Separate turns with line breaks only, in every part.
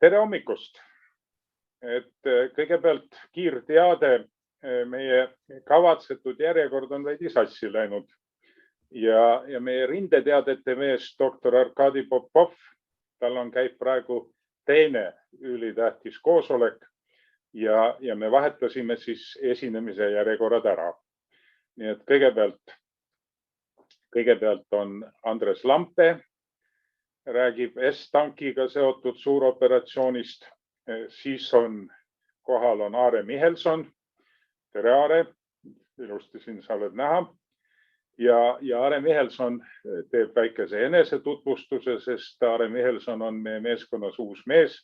Tere hommikust! Kõigepealt kiirteade, meie kavatsetud järjekord on veidi sassi läinud ja meie rindeteadete mees doktor Arkadi Popov, tal käib praegu teine ülitähtis koosolek ja me vahetasime siis esinemise järjekorrad ära. Nii et kõigepealt on Andres Lampe, räägib S-tankiga seotud suuroperatsioonist, siis kohal on Aare Michelson. Tere Aare, ilusti siin sa oled näha. Ja Aare Michelson teeb väikese enesetutvustuse, sest Aare Michelson on meie meeskonnas uus mees.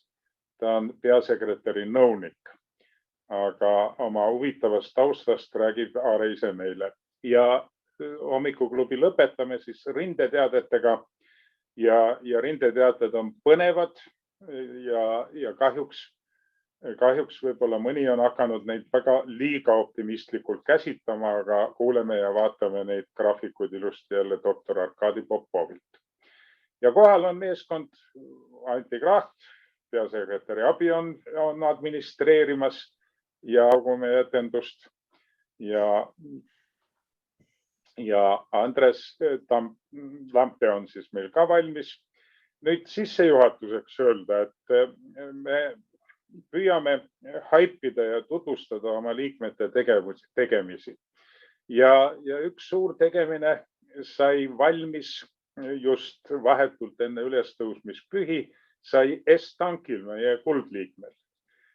Ta on peasekretäri nõunik, aga oma huvitavast taustast räägib Aare ise meile. Ja hommikuklubi lõpetame siis rindeteadetega ja rindeteated on põnevad ja kahjuks võib-olla mõni on hakanud neid väga liiga optimistlikult käsitlema, aga kuuleme ja vaatame neid graafikuid ilusti jälle doktor Arkadi Popovilt. Ja kohal on meeskond Anti Kraht, peasekretäri abi on administreerimas ja meie etendust ja Andres Lampe on siis meil ka valmis. Nüüd sissejuhatuseks öelda, et me püüame haipida ja tutvustada oma liikmete tegemisi. Ja üks suur tegemine sai valmis just vahetult enne ülestõusmispühi, sai S-tankil, meie kuldliikmel.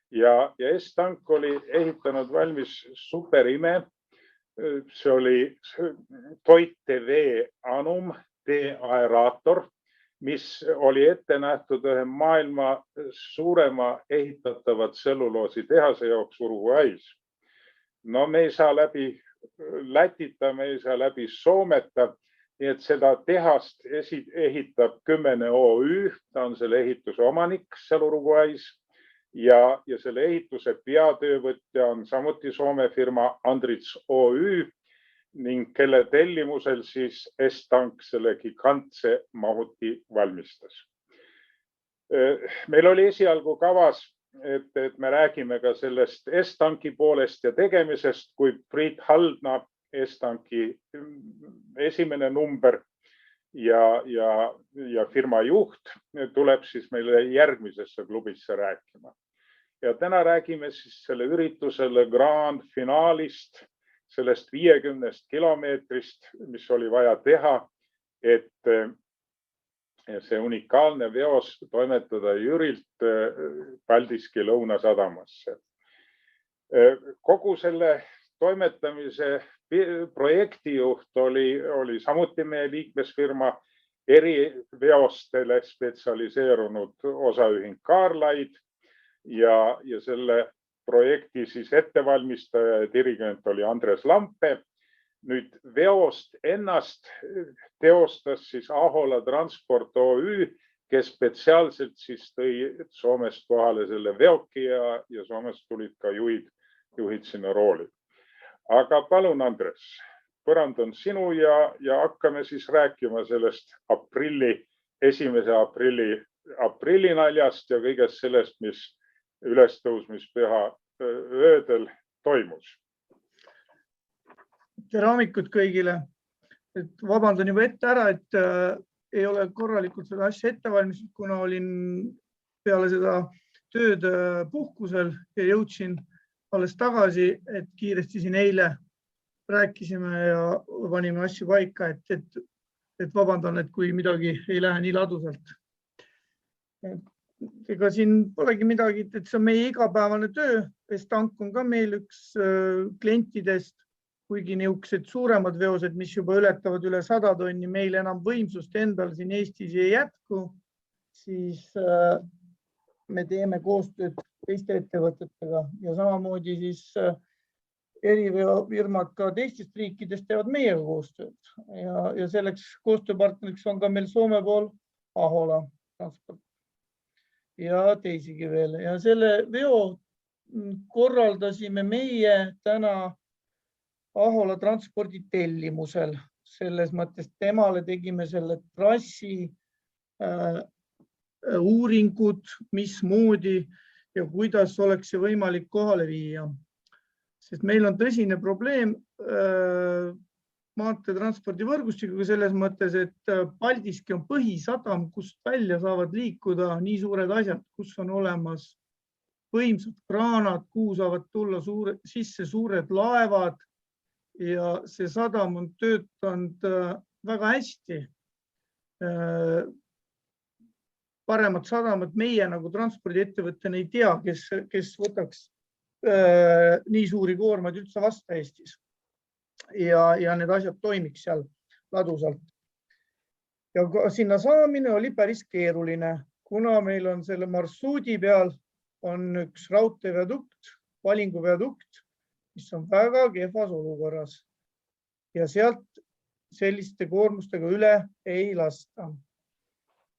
Ja S-tank oli ehitanud valmis superime. See oli Toite V Anum D-aeraator, mis oli ette nähtud ühe maailma suurema ehitatavat tselluloositehase jaoks Uruguay's. No me ei saa läbi Lätita, me ei saa läbi Soometa, nii et seda tehast ehitab Kymmene OÜ, ta on selle ehituse omanik seal Uruguay's. Ja selle ehituse peatöövõtja on samuti Soome firma Andrits OÜ ning kelle tellimusel siis S-tank selle gigantse mahuti valmistas. Meil oli esialgu kavas, et me räägime ka sellest S-tanki poolest ja tegemisest, kui Priit Haldna, S-tanki esimene number ja firma juht tuleb siis meile järgmisesse klubisse rääkima. Ja täna räägime siis selle üritusele grand finaalist, sellest 50 kilomeetrist, mis oli vaja teha, et see unikaalne veos toimetada Jürilt Paldiski Lõunasadamasse. Kogu selle toimetamise projektijuht oli samuti meie liikmesfirma eriveostele spetsialiseerunud osaühing Kaarlaid ja selle projekti siis ettevalmistaja ja dirigent oli Andres Lampe. Nüüd veost ennast teostas siis Ahola Transport OÜ, kes spetsiaalselt siis tõi Soomest kohale selle veoki ja Soomest tulid ka juhid sinna rooli. Aga palun, Andres, põrand on sinu ja hakkame siis rääkima sellest esimese aprilli naljast ja kõigest sellest, mis ülestõusmispüha öödel toimus.
Tere hommikut kõigile. Vabandan juba ette ära, et ei ole korralikult seda asja ette valmistatud, kuna olin peale seda tööd puhkusel ja jõudsin alles tagasi, et kiiresti siin eile rääkisime ja panime asju paika, et vabandan, et kui midagi ei lähe nii ladusalt. Ega siin polegi midagi, et see on meie igapäevane töö. S-tank on ka meil üks klientidest, kuigi niisugused suuremad veosed, mis juba ületavad üle 100 tonni, meil enam võimsust endal siin Eestis ei jätku, siis me teeme koostööd teiste ettevõtetega ja samamoodi siis eriveofirmad ka teistest riikidest teevad meiega koostööd ja selleks koostööpartneriks on ka meil Soome pool Ahola Transport ja teisigi veel. Ja selle veo korraldasime meie täna Ahola Transpordi tellimusel. Selles mõttes temale tegime selle trassi uuringud, mismoodi ja kuidas oleks see võimalik kohale viia. Sest meil on tõsine probleem maanteetranspordivõrgustikuga selles mõttes, et Paldiski on põhisadam, kust välja saavad liikuda nii suured asjad, kus on olemas võimsad kraanad, kuhu saavad tulla sisse suured laevad ja see sadam on töötanud väga hästi. Paremat sadamat meie nagu transpordiettevõttena ei tea, kes võtaks nii suuri koormaid üldse vastu Eestis. Ja need asjad toimiks seal ladusalt. Ja sinna saamine oli päris keeruline, kuna meil on selle marsruudi peal on üks raudteeveadukt, valinguveadukt, mis on väga kehvas olukorras. Ja sealt selliste koormustega üle ei lasta.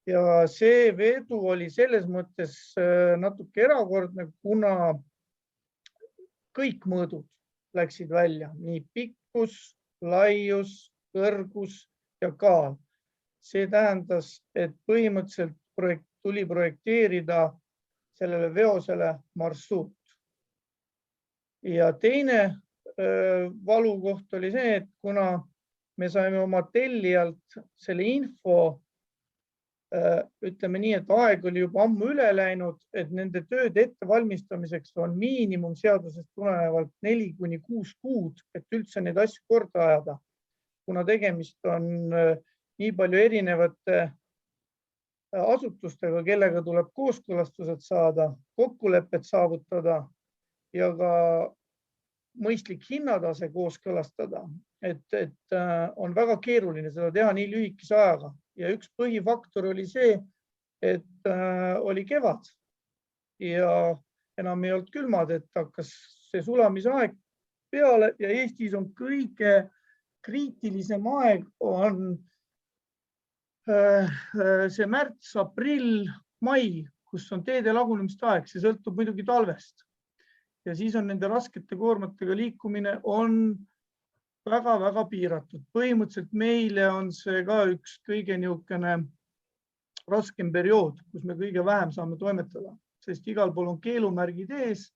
Ja see vedu oli selles mõttes natuke erakordne, kuna kõik mõõdud läksid välja, nii pikkus, laius, kõrgus ja kaal. See tähendas, et põhimõtteliselt tuli projekteerida sellele veosele marsruut. Ja teine valukoht oli see, et kuna me saime oma tellijalt selle info, ütleme nii, et aeg oli juba ammu üle läinud, et nende tööde ettevalmistamiseks on miinimumseadusest tulenevalt 4–6 kuud, et üldse neid asju korda ajada. Kuna tegemist on nii palju erinevate asutustega, kellega tuleb kooskõlastused saada, kokkulepped saavutada ja ka mõistlik hinnatase kooskõlastada, et on väga keeruline seda teha nii lühikese ajaga. Ja üks põhifaktor oli see, et oli kevad ja enam ei olnud külmad, et hakkas see sulamisaeg peale ja Eestis on kõige kriitilisem aeg on see märts, aprill, mai, kus on teede lagunemiste aeg, see sõltub muidugi talvest. Ja siis on nende raskete koormatega liikumine on väga-väga piiratud. Põhimõtteliselt meile on see ka üks kõige niisugune raskem periood, kus me kõige vähem saame toimetada, sest igal pool on keelumärgid ees,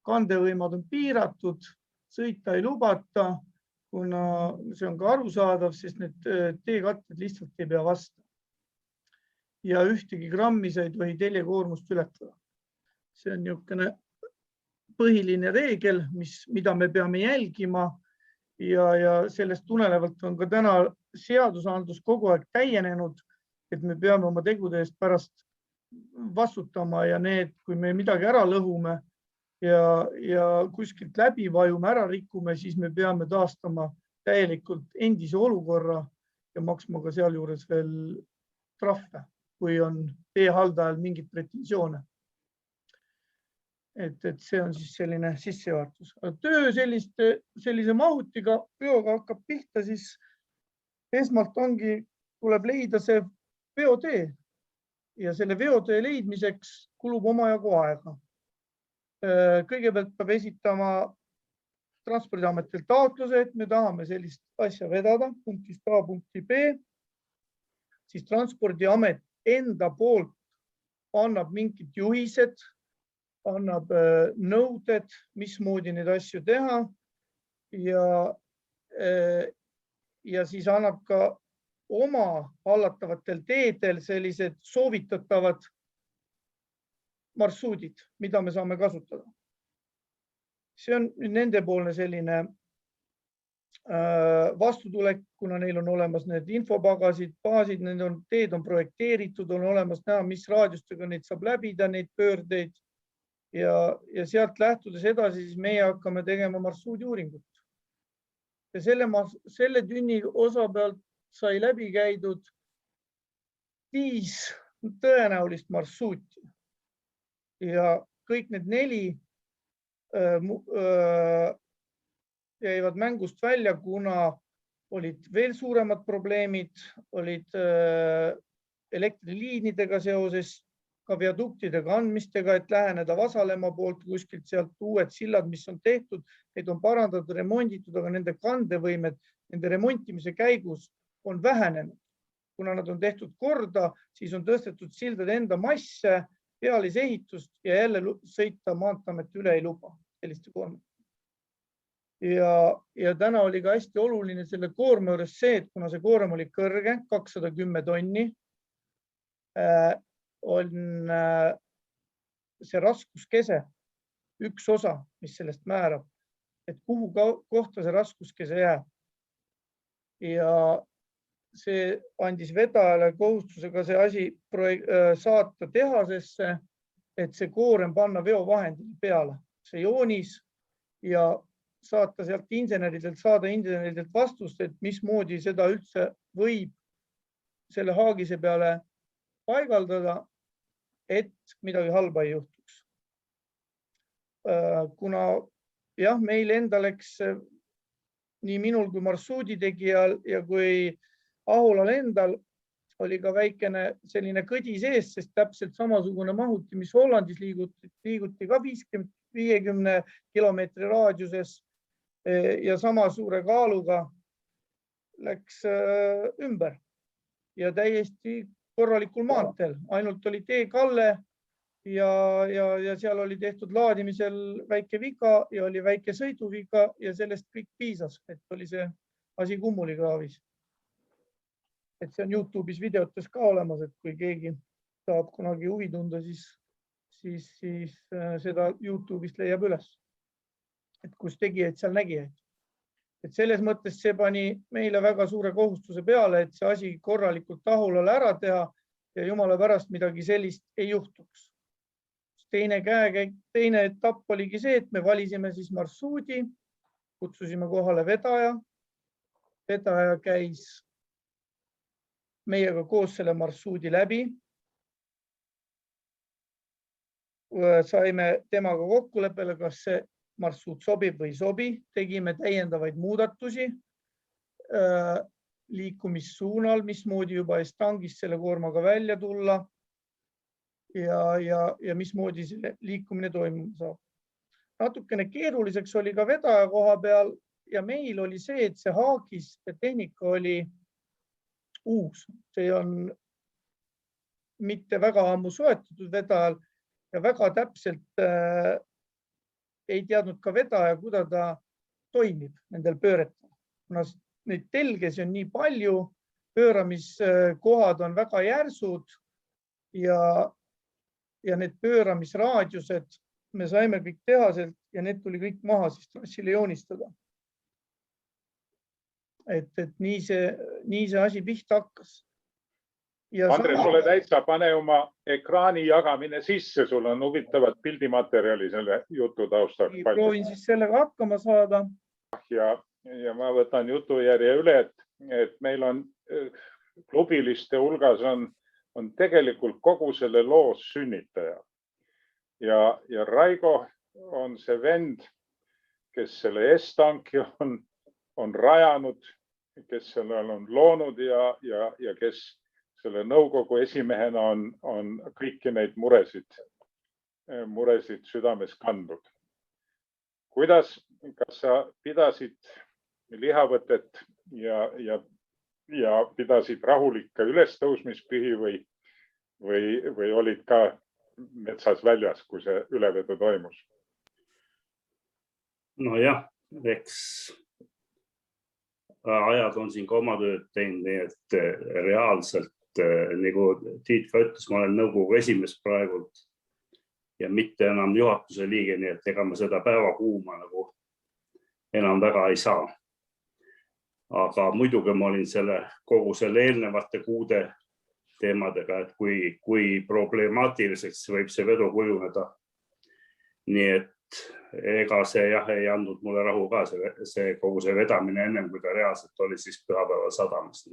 kandevõimad on piiratud, sõita ei lubata, kuna see on ka arusaadav, sest need teekatted lihtsalt ei pea vastu. Ja ühtegi grammi sa ei tohi teljekoormust ületada. See on niisugune põhiline reegel, mida me peame jälgima ja sellest tulenevalt on ka täna seadusandlus kogu aeg täienenud, et me peame oma tegude eest pärast vastutama ja kui me midagi ära lõhume ja kuskilt läbi vajume, ära rikume, siis me peame taastama täielikult endise olukorra ja maksma ka sealjuures veel trahve, kui on teehaldajal mingit pretensioone. Et see on siis selline sissejuhatus. Töö sellise mahutiga veoga hakkab pihta, siis esmalt tuleb leida see veotee ja selle veotee leidmiseks kulub omajagu aega. Kõigepealt peab esitama Transpordiametilt taotluse, et me tahame sellist asja vedada punktist A punkti B, siis Transpordiamet enda poolt annab mingid juhised, annab nõuded, mismoodi neid asju teha ja siis annab ka oma hallatavatel teedel sellised soovitatavad marsruudid, mida me saame kasutada. See on nendepoolne selline vastutulek, kuna neil on olemas need infopagasid, baasid, teed on projekteeritud, on olemas näha, mis raadiustega neid saab läbida, neid pöördeid. Ja sealt lähtudes edasi, siis meie hakkame tegema marsruudi uuringut. Ja selle tünni osa pealt sai läbi käidud 5 tõenäolist marsruuti. Ja kõik need 4 jäivad mängust välja, kuna olid veel suuremad probleemid, olid elektriliinidega seoses, ka viaduktidega andmistega, et läheneda Vasalemma poolt kuskilt sealt uued sillad, mis on tehtud, neid on parandatud, remonditud, aga nende kandevõimed, nende remontimise käigus on vähenenud, kuna nad on tehtud korda, siis on tõstetud sildade enda masse, pealisehitust ja jälle sõita Maanteeamet üle ei luba selliste koormate. Ja täna oli ka hästi oluline selle koorma juures see, et kuna see koorem oli kõrge, 210 tonni, on see raskuskese üks osa, mis sellest määrab, et kuhu kohta see raskuskese jääb. Ja see andis vedajale kohustusega see asi saata tehasesse, et see koorem panna veovahendile peale, see joonis ja saata sealt saada inseneridelt vastust, et mismoodi seda üldse võib selle haagise peale paigaldada, et midagi halba ei juhtuks. Kuna jah, meil enda läks nii minul kui marsruudi tegijal ja kui Ahulal endal oli ka väikene selline kõdi sees, sest täpselt samasugune mahuti, mis Hollandis liiguti ka 50 kilomeetri raadiuses ja sama suure kaaluga läks ümber ja täiesti korralikul maanteel, ainult oli teekalle ja seal oli tehtud laadimisel väike viga ja oli väike sõiduviga ja sellest kõik piisas, et oli see asi kummulikraavis. Et see on YouTube'is videotes ka olemas, et kui keegi saab kunagi huvi tunda, siis seda YouTube'ist leiab üles, et kus tegijaid seal nägijaid. Et selles mõttes see pani meile väga suure kohustuse peale, et see asi korralikult Ahulale ära teha ja jumala pärast midagi sellist ei juhtuks. Teine etapp oligi see, et me valisime siis marsruudi, kutsusime kohale vedaja. Vedaja käis meiega koos selle marsruudi läbi. Saime temaga kokkuleppele, kas see marsruut sobib või ei sobi. Tegime täiendavaid muudatusi liikumissuunal, mismoodi juba estangist selle koormaga välja tulla ja mismoodi selle liikumine toimuma saab. Natukene keeruliseks oli ka vedaja koha peal ja meil oli see, et see haagis ja tehnika oli uus. See on mitte väga ammu soetatud vedajal ja väga täpselt ei teadnud ka vedaja, kuidas ta toimib nendel pööretel. Kuna neid telgesi on nii palju, pööramiskohad on väga järsud ja need pööramisraadiused me saime kõik tehaselt ja need tuli kõik maha siis trassile joonistada. Et nii see asi pihta hakkas.
Andres, sulle täitsa pane oma ekraani jagamine sisse, sul on huvitavat pildimaterjali selle jutu taustal.
Proovin siis sellega hakkama saada.
Ja ma võtan jutujärje üle, et meil on klubiliste hulgas on tegelikult kogu selle loos sünnitaja. Ja Raigo on see vend, kes selle estanki on rajanud, kes sellel on loonud ja kes selle nõukogu esimehena on kõiki neid muresid südames kandnud. Kas sa pidasid lihavõtet ja pidasid rahulikke ülestõusmispühi või olid ka metsas väljas, kui see ülevedu toimus?
No jah, eks ajad on siin ka oma tööd teinud, nii et reaalselt, nagu Tiit ka ütles, ma olen nõukogu esimees praegult ja mitte enam juhatuse liige, nii et ega ma seda päevakuuma nagu enam väga ei saa. Aga muidugi ma olin kogu selle eelnevate kuude teemadega, et kui problemaatiliseks võib see vedu kujuneda. Nii et ega see jah ei andnud mulle rahu ka kogu see vedamine ennem, kui ta reaalselt oli siis pühapäeval sadamas.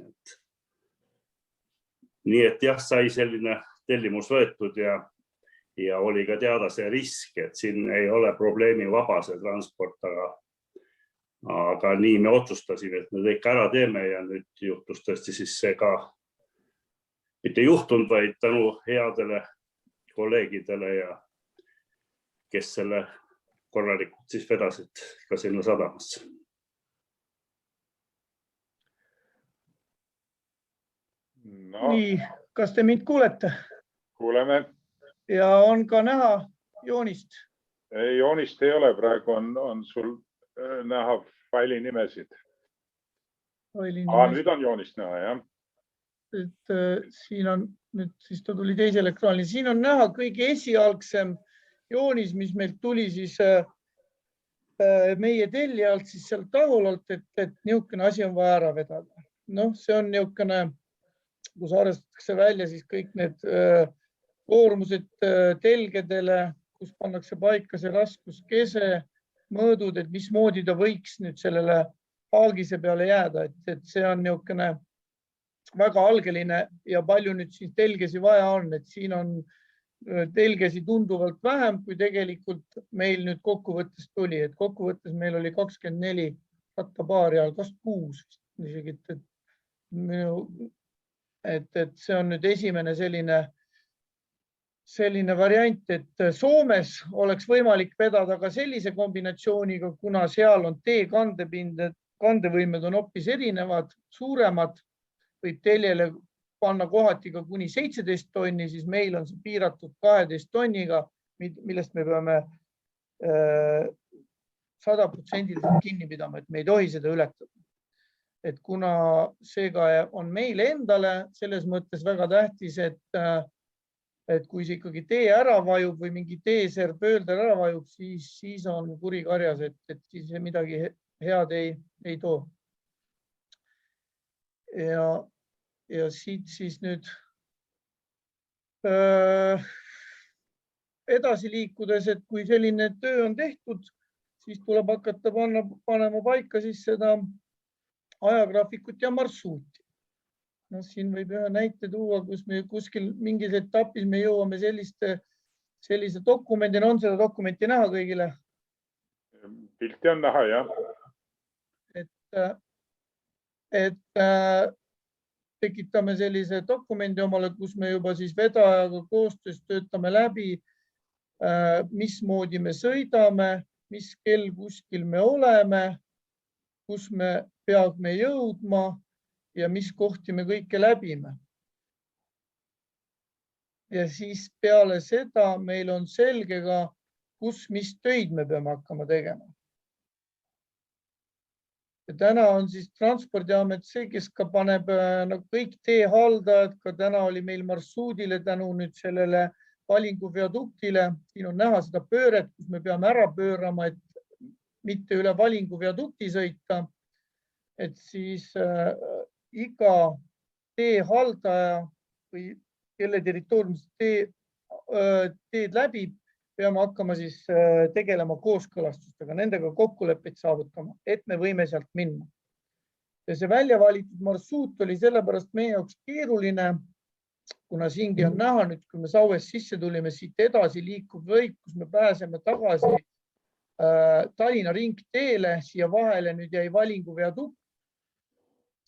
Nii et jah, sai selline tellimus võetud ja oli ka teada see risk, et siin ei ole probleemi vaba see transport, aga nii me otsustasime, et me kõik ära teeme ja nüüd juhtus tõesti siis see ka mitte juhtunud, vaid tänu headele kolleegidele ja kes selle korralikult siis vedasid ka sinna sadamasse.
No,
Nii, kas te mind kuulete?
kuuleme.
Ja on ka näha joonist.
Joonist ei ole, praegu on sul näha faili nimesid. Nüüd on joonist näha, jah.
Siin on nüüd, siis ta tuli teisel ekraanil. Siin on näha kõige esialgsem joonis, mis meilt tuli siis meie tellijalt siis sealt tahulalt, et niisugune asi on vaja ära vedada. Noh, see on niisugune, kus arvestatakse välja siis kõik need koormused telgedele, kus pannakse paika see raskuskese, mõõdud, et mismoodi ta võiks nüüd sellele haagise peale jääda, et see on niisugune väga algeline ja palju nüüd siis telgesi vaja on, et siin on telgesi tunduvalt vähem, kui tegelikult meil nüüd kokkuvõttes tuli, et kokkuvõttes meil oli 24 rattapaari all, 26 isegi, et see on nüüd esimene selline variant, et Soomes oleks võimalik vedada ka sellise kombinatsiooniga, kuna seal on tee kandevõimed on hoopis erinevad, suuremad, võib teljele panna kohati ka kuni 17 tonni, siis meil on see piiratud 12 tonniga, millest me peame 100% kinni pidama, et me ei tohi seda ületada. Et kuna seega on meile endale selles mõttes väga tähtis, et kui see ikkagi tee ära vajub või mingi teeser pööldel ära vajub, siis on kuri karjas, et siis midagi head ei too. Ja siit siis nüüd edasi liikudes, et kui selline töö on tehtud, siis tuleb hakata panema paika siis seda ajagraafikut ja marsruuti. No, siin võib ühe näite tuua, kus me kuskil mingis etapis me jõuame sellise dokumendina. On seda dokumenti näha kõigile?
Pilti on näha, jah.
Et tekitame sellise dokumendi omale, kus me juba siis vedajaga koostöös töötame läbi, mismoodi me sõidame, mis kell kuskil me oleme, kus me peame jõudma ja mis kohti me kõike läbime. Ja siis peale seda meil on selge ka, kus mis töid me peame hakkama tegema. Ja täna on siis Transpordiamet see, kes ka paneb kõik teehaldajad, ka täna oli meil marsruudile tänu nüüd sellele valinguviaduktile. Siin on näha seda pööret, kus me peame ära pöörama, et mitte üle valinguviadukti sõita. Et siis iga teehaldaja või kelle territooriumis teed läbib, peame hakkama siis tegelema kooskõlastustega, nendega kokkuleppeid saavutama, et me võime sealt minna. Ja see välja valitud marsruut oli sellepärast meie jaoks keeruline, kuna siingi on näha nüüd, kui me Sauest sisse tulime, siit edasi liikub lõik, kus me pääseme tagasi Tallinna ringteele, siia vahele nüüd jäi valinguviadukt.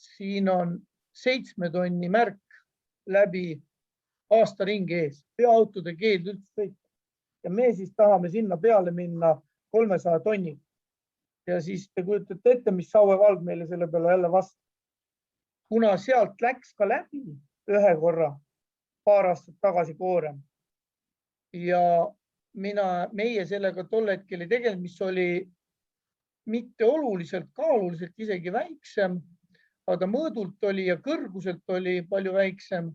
Siin on 7 tonni märk läbi aasta ringi ees, peaautode keeld üldse sõita. Ja me siis tahame sinna peale minna 300 tonni. Ja siis te kujutate ette, mis Saue valg meile selle peale jälle vastu. Kuna sealt läks ka läbi ühe korra paar aastat tagasi koorem ja meie sellega tol hetkel ei tegelenud, mis oli mitte oluliselt, kaaluliselt isegi väiksem, aga mõõdult oli ja kõrguselt oli palju väiksem.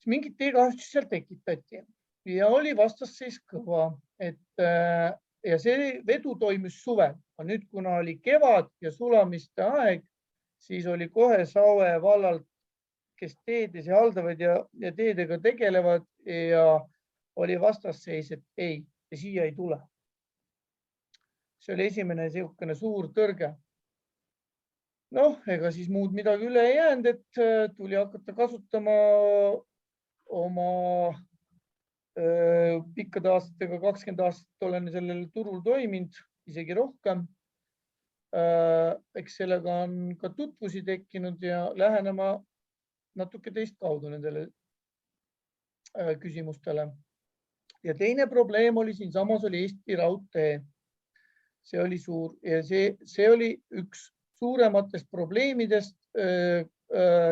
Mingid teekahjustus seal tekitati ja oli vastasseis kõva, ja see vedu toimus suvel. Nüüd, kuna oli kevad ja sulamiste aeg, siis oli kohe Saue vallalt, kes teedes ja haldavad ja teedega tegelevad ja oli vastasseis, et ei, siia ei tule. See oli esimene niisugune suur tõrge. Noh, ega siis muud midagi üle ei jäänud, et tuli hakata kasutama oma pikkade aastatega, 20 aastat olen sellel turul toiminud, isegi rohkem. Eks sellega on ka tutvusi tekkinud ja lähenema natuke teist kaudu nendele küsimustele. Ja teine probleem oli siinsamas oli Eesti raudtee. See oli suur ja see oli üks suurematest probleemidest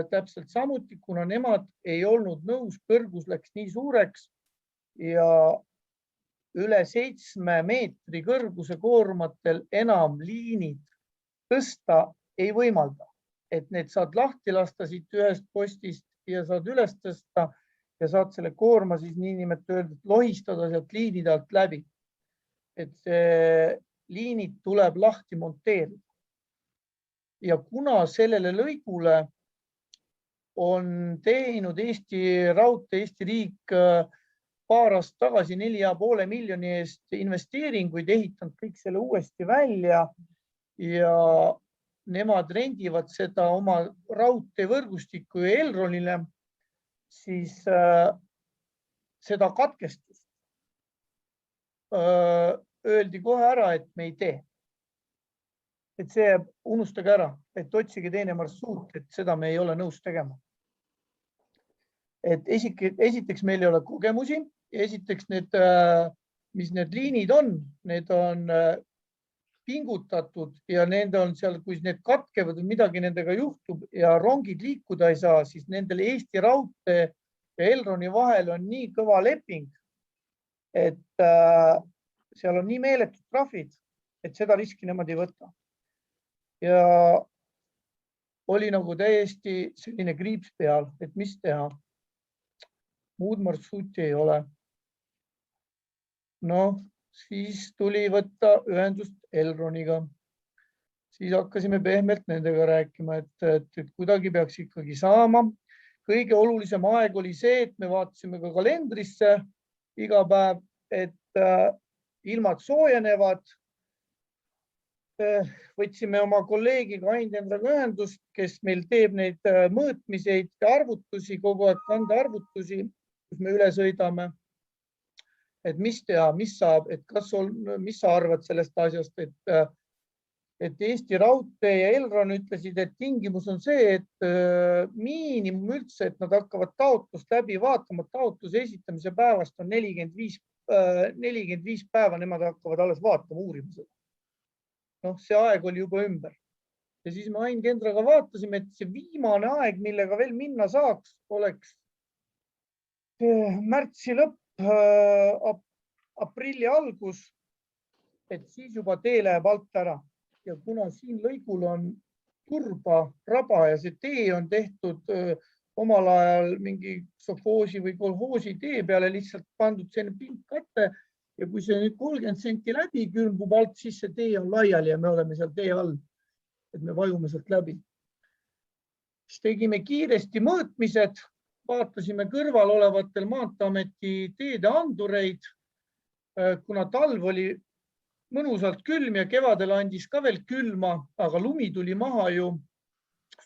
täpselt samuti, kuna nemad ei olnud nõus, kõrgus läks nii suureks ja üle 7 meetri kõrguse koormatel enam liinid tõsta ei võimalda. Et need saad lahti lasta siit ühest postist ja saad üles tõsta ja saad selle koorma siis niinimetatud lohistada sealt liinide alt läbi. Et see liinid tuleb lahti monteerida. Ja kuna sellele lõigule on teinud Eesti Raudtee, Eesti riik paar aastat tagasi 4,5 miljoni eest investeeringuid, ehitanud kõik selle uuesti välja ja nemad rendivad seda oma raudteevõrgustikku ja Elronile, siis seda katkestust öeldi kohe ära, et me ei tee. Et see unustage ära, et otsige teine marsruut, et seda me ei ole nõus tegema. Et esiteks meil ei ole kogemusi ja esiteks mis need liinid on, need on pingutatud ja nende on seal, kui need katkevad või midagi nendega juhtub ja rongid liikuda ei saa, siis nendel Eesti Raudtee ja Elroni vahel on nii kõva leping, et seal on nii meeletud trahvid, et seda riski nemad ei võta. Ja oli nagu täiesti selline kriips peal, et mis teha. Muud marsruuti ei ole. Siis tuli võtta ühendust Elroniga. Siis hakkasime pehmelt nendega rääkima, et kuidagi peaks ikkagi saama. Kõige olulisem aeg oli see, et me vaatasime ka kalendrisse iga päev, et ilmad soojenevad. Võtsime oma kolleegiga Ain Kendraga ühendust, kes meil teeb neid mõõtmiseid ja arvutusi, kogu aeg kandearvutusi, kus me üle sõidame. Et mis teha, mis saab, et mis sa arvad sellest asjast, et Eesti Raudtee ja Elron ütlesid, et tingimus on see, et miinimum üldse, et nad hakkavad taotlust läbi vaatama, taotluse esitamise päevast on 45 päeva, nemad hakkavad alles vaatama, uurima seda. See aeg oli juba ümber. Ja siis me Ain Kendraga vaatasime, et see viimane aeg, millega veel minna saaks, oleks märtsi lõpp, aprilli algus, et siis juba tee läheb alt ära. Ja kuna siin lõigul on turba, raba ja see tee on tehtud omal ajal mingi sovhoosi või kolhoosi tee peale lihtsalt pandud selline pinkkatte ja kui see nüüd 30 senti läbi külmub alt, siis see tee on laiali ja me oleme seal tee all, et me vajume sealt läbi. Siis tegime kiiresti mõõtmised, vaatasime kõrval olevatel Maanteeameti teede andureid, kuna talv oli mõnusalt külm ja kevadel andis ka veel külma, aga lumi tuli maha ju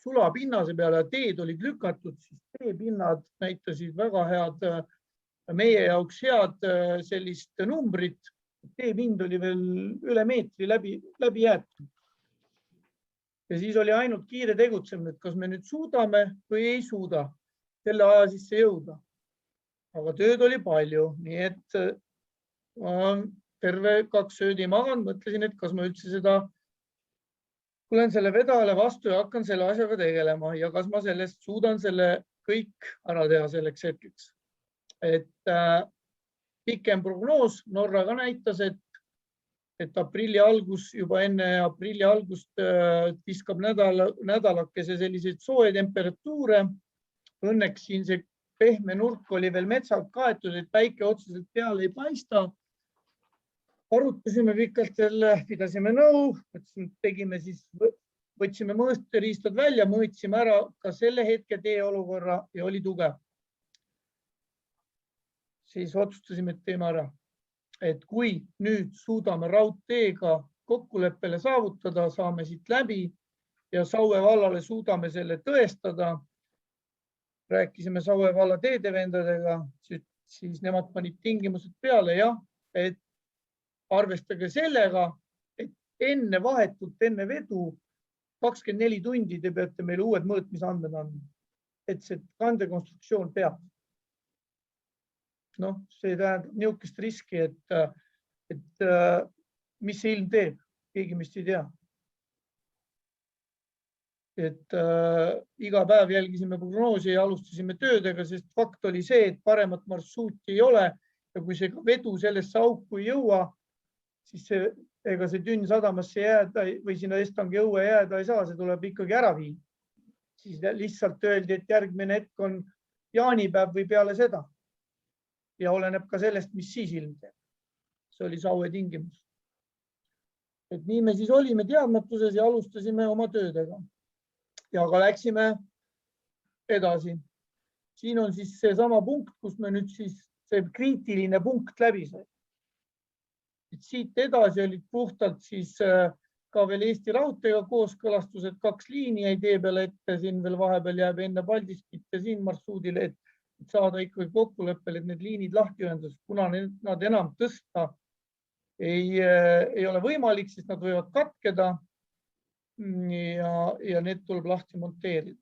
sulapinnase peale ja teed olid lükatud, siis teepinnad näitasid väga head, meie jaoks head sellist numbrit. Teepind oli veel üle meetri läbi jäetud. Ja siis oli ainult kiire tegutsemine, et kas me nüüd suudame või ei suuda selle aja sisse jõuda. Aga tööd oli palju, nii et terve 2 ööd ei maganud, mõtlesin, et kas ma üldse tulen selle vedajale vastu ja hakkan selle asjaga tegelema ja kas ma sellest suudan selle kõik ära teha selleks hetkeks. Et pikem prognoos Norra ka näitas, et aprilli algus, juba enne aprilli algust viskab nädalakese selliseid sooje temperatuure. Õnneks siin see pehme nurk oli veel metsalt kaetud, et päike otseselt peale ei paista. Arutasime pikalt jälle, pidasime nõu, võtsime mõõteriistad välja, mõõtsime ära ka selle hetke tee olukorra ja oli tugev. Siis otsustasime, et teeme ära. Et kui nüüd suudame raudteega kokkuleppele saavutada, saame siit läbi ja Saue vallale suudame selle tõestada. Rääkisime Saue valla teedevendadega, siis nemad panid tingimused peale ja et arvestage sellega, et vahetult enne vedu 24 tundi te peate meile uued mõõtmisandmed andma, et see kandekonstruktsioon peab. See tähendab niisugust riski, et mis see ilm teeb, keegi meist ei tea. et iga päev jälgisime prognoosi ja alustasime töödega, sest fakt oli see, et paremat marsruuti ei ole ja kui see vedu sellesse auku ei jõua, siis ega see tünn sadamasse jääda või sinna Estangi õue jääda ei saa, see tuleb ikkagi ära viia. Siis lihtsalt öeldi, et järgmine hetk on jaanipäev või peale seda. Ja oleneb ka sellest, mis siis ilm teeb. See oli Saue tingimus. Et nii me siis olime teadmatuses ja alustasime oma töödega. Ja ka läksime edasi. Siin on siis see sama punkt, kus me nüüd siis see kriitiline punkt läbi sai. Et siit edasi olid puhtalt siis ka veel Eesti Raudteega kooskõlastused, 2 liini jäi tee peale ette, siin veel vahepeal jääb enne Paldiskit ja siin marsruudile, et saada ikkagi kokkuleppel, et need liinid lahti ühendus, kuna nad enam tõsta ei ole võimalik, siis nad võivad katkeda ja need tuleb lahti monteerida.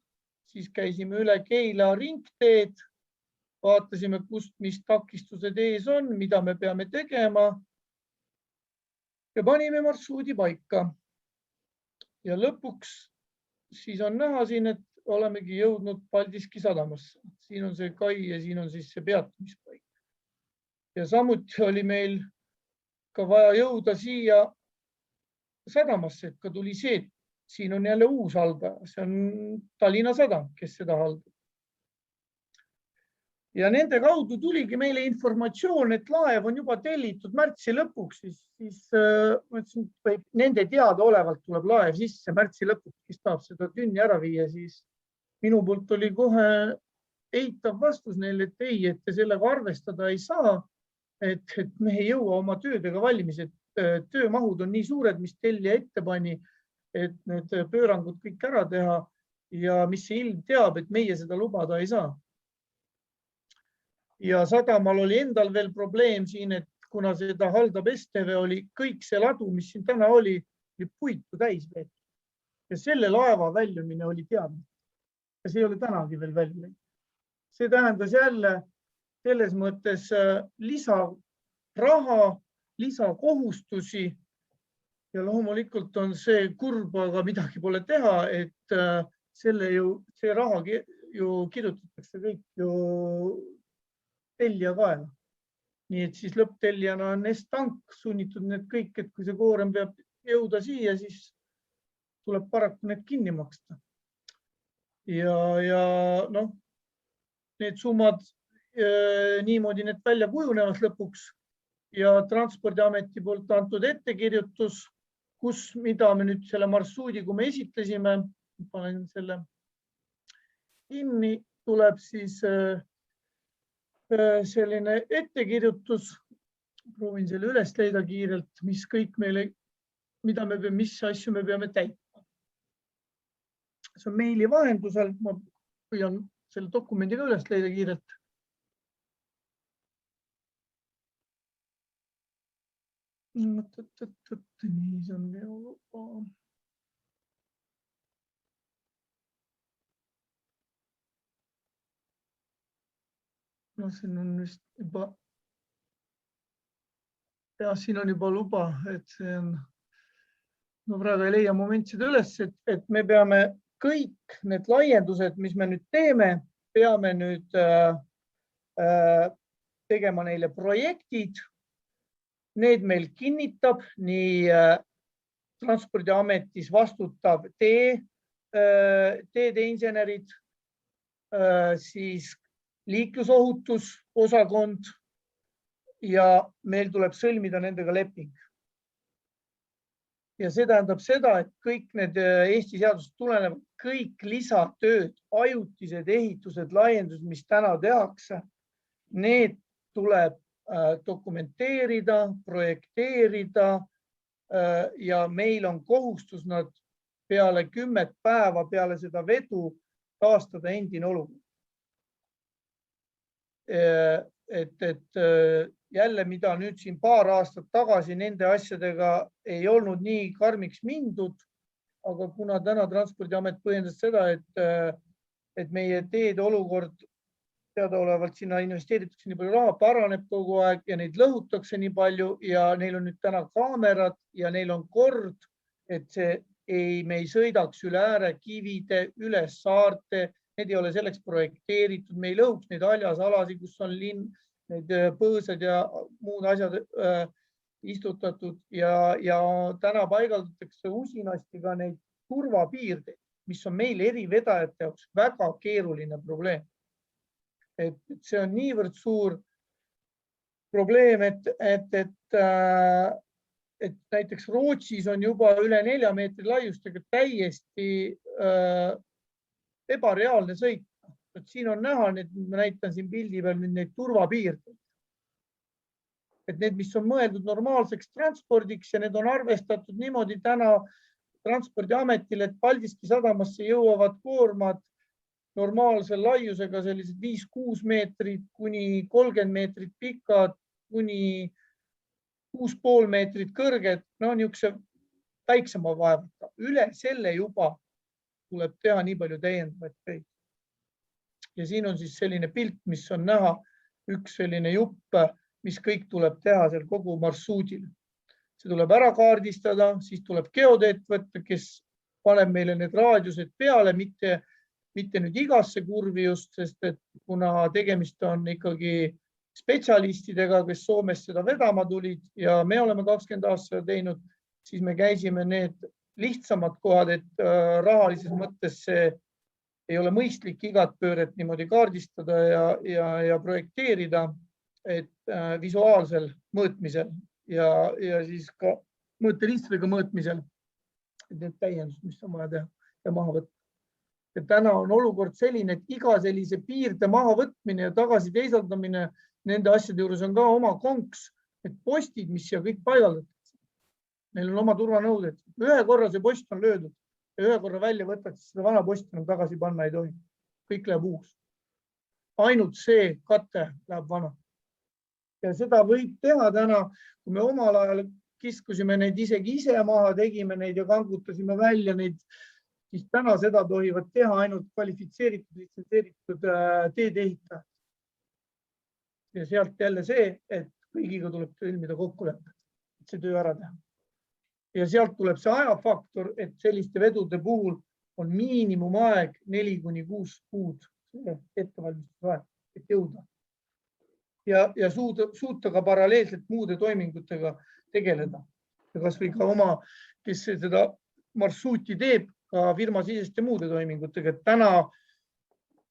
Siis käisime üle Keila ringteed, vaatasime, kust, mis takistused ees on, mida me peame tegema ja panime marsruudi paika. Ja lõpuks siis on näha siin, et olemegi jõudnud Paldiski sadamasse. Siin on see kai ja siin on siis see peatumispaik. Ja samuti oli meil ka vaja jõuda siia sadamasse, et ka tuli see, et siin on jälle uus haldaja. See on Tallinna Sadam, kes seda haldab. Ja nende kaudu tuligi meile informatsioon, et laev on juba tellitud märtsi lõpuks, siis nende teada olevalt tuleb laev sisse märtsi lõpuks, kes tahab seda tünni ära viia, siis minu poolt oli kohe eitav vastus neile, et ei, et te sellega arvestada ei saa, et me ei jõua oma töödega valmis, et töömahud on nii suured, mis tellija ette pani, et need pöörangud kõik ära teha ja mis see ilm teab, et meie seda lubada ei saa. Ja sadamal oli endal veel probleem siin, et kuna seda haldab STV, oli kõik see ladu, mis siin täna oli puitu täis veel. Ja selle laeva väljumine oli teadmine. Ja see ei ole tänagi veel välja. See tähendas jälle selles mõttes lisaraha, lisakohustusi ja loomulikult on see kurb, aga midagi pole teha, et see raha ju kirjutatakse kõik ju tellija kaela. Nii et siis lõpptellijana on Estank sunnitud need kõik, et kui see koorem peab jõuda siia, siis tuleb paraku need kinni maksta. Ja noh, need summad niimoodi need välja kujunevad lõpuks ja Transpordiameti poolt antud ettekirjutus, mida me nüüd selle marsruudi, kui me esitlesime, panen selle kinni, tuleb siis selline ettekirjutus, proovin selle üles leida kiirelt, mis kõik meile, mis asju me peame täitma. See on meili vahendusel, ma püüan selle dokumendiga üles leida kiirelt. Nii, see on veoluba. No siin on vist juba, siin on juba luba, et see on, no praegu ei leia momentsid üles, et me peame kõik need laiendused, mis me nüüd teeme, peame nüüd tegema neile projektid. Need meil kinnitab nii Transpordiametis vastutav teede insenerid, siis liiklusohutusosakond ja meil tuleb sõlmida nendega leping. Ja see tähendab seda, et kõik need Eesti seadusest tulenevad, kõik lisatööd, ajutised ehitused, laiendused, mis täna tehakse, need tuleb dokumenteerida, projekteerida ja meil on kohustus nad peale 10 päeva peale seda vedu taastada endine olukord. Et jälle, mida nüüd siin paar aastat tagasi nende asjadega ei olnud nii karmiks mindud, aga kuna täna Transpordiamet põhjendas seda, et meie teede olukord teadaolevalt sinna investeeritakse nii palju raha, paraneb kogu aeg ja neid lõhutakse nii palju ja neil on nüüd täna kaamerad ja neil on kord, et see me ei sõidaks üle äärekivide, üle saarte, need ei ole selleks projekteeritud, me ei lõhuks neid haljasalasid, kus on linn, need põõsad ja muud asjad istutatud ja täna paigaldatakse usinasti ka neid turvapiirdeid, mis on meil erivedajate jaoks väga keeruline probleem. Et see on niivõrd suur probleem, et näiteks Rootsis on juba üle 4 meetri laiustega täiesti ebareaalne sõit. Siin on näha, ma näitan siin pildi peal neid turvapiirdeid. Et need, mis on mõeldud normaalseks transpordiks ja need on arvestatud niimoodi täna Transpordiametil, et Paldiski sadamasse jõuavad koormad normaalse laiusega sellised 5-6 meetrit kuni 30 meetrit pikad, kuni 6,5 meetrit kõrged, no niisuguse väiksema vaevaga. Üle selle juba tuleb teha nii palju täiendavaid töid. Ja siin on siis selline pilt, mis on näha, üks selline jupp, mis kõik tuleb teha seal kogu marsruudil. See tuleb ära kaardistada, siis tuleb geodeet võtta, kes paneb meile need raadiused peale, mitte nüüd igasse kurvi just, sest et kuna tegemist on ikkagi spetsialistidega, kes Soomest seda vedama tulid ja me oleme 20 aastat teinud, siis me käisime need lihtsamad kohad, et rahalises mõttes see ei ole mõistlik igat pööret niimoodi kaardistada ja projekteerida, et visuaalsel mõõtmisel ja siis ka mõõteriistadega mõõtmisel need täiendused, mis on vaja teha ja maha võtta. Ja täna on olukord selline, et iga sellise piirde maha võtmine ja tagasi teisaldamine nende asjade juures on ka oma konks, et postid, mis siia kõik paigaldatakse. Neil on oma turvanõuded. Ühe korra see post on löödud ja ühe korra välja võtad, siis seda vana posti enam tagasi panna ei tohi. Kõik läheb uus. Ainult see kate läheb vana. Ja seda võib teha täna, kui me omal ajal kiskusime neid isegi ise maha, tegime neid ja kangutasime välja neid, siis täna seda tohivad teha ainult kvalifitseeritud, litsenseeritud teedeehitajad. Ja sealt jälle see, et kõigiga tuleb sõlmida kokkulepped, et see töö ära teha. Ja sealt tuleb see ajafaktor, et selliste vedude puhul on miinimumaeg 4-6 kuud ettevalmistusaeg, et jõuda. Ja suuta ka paralleelselt muude toimingutega tegeleda. Ja kas või ka oma, kes seda marsruuti teeb, ka firmasiseste muude toimingutega. Et täna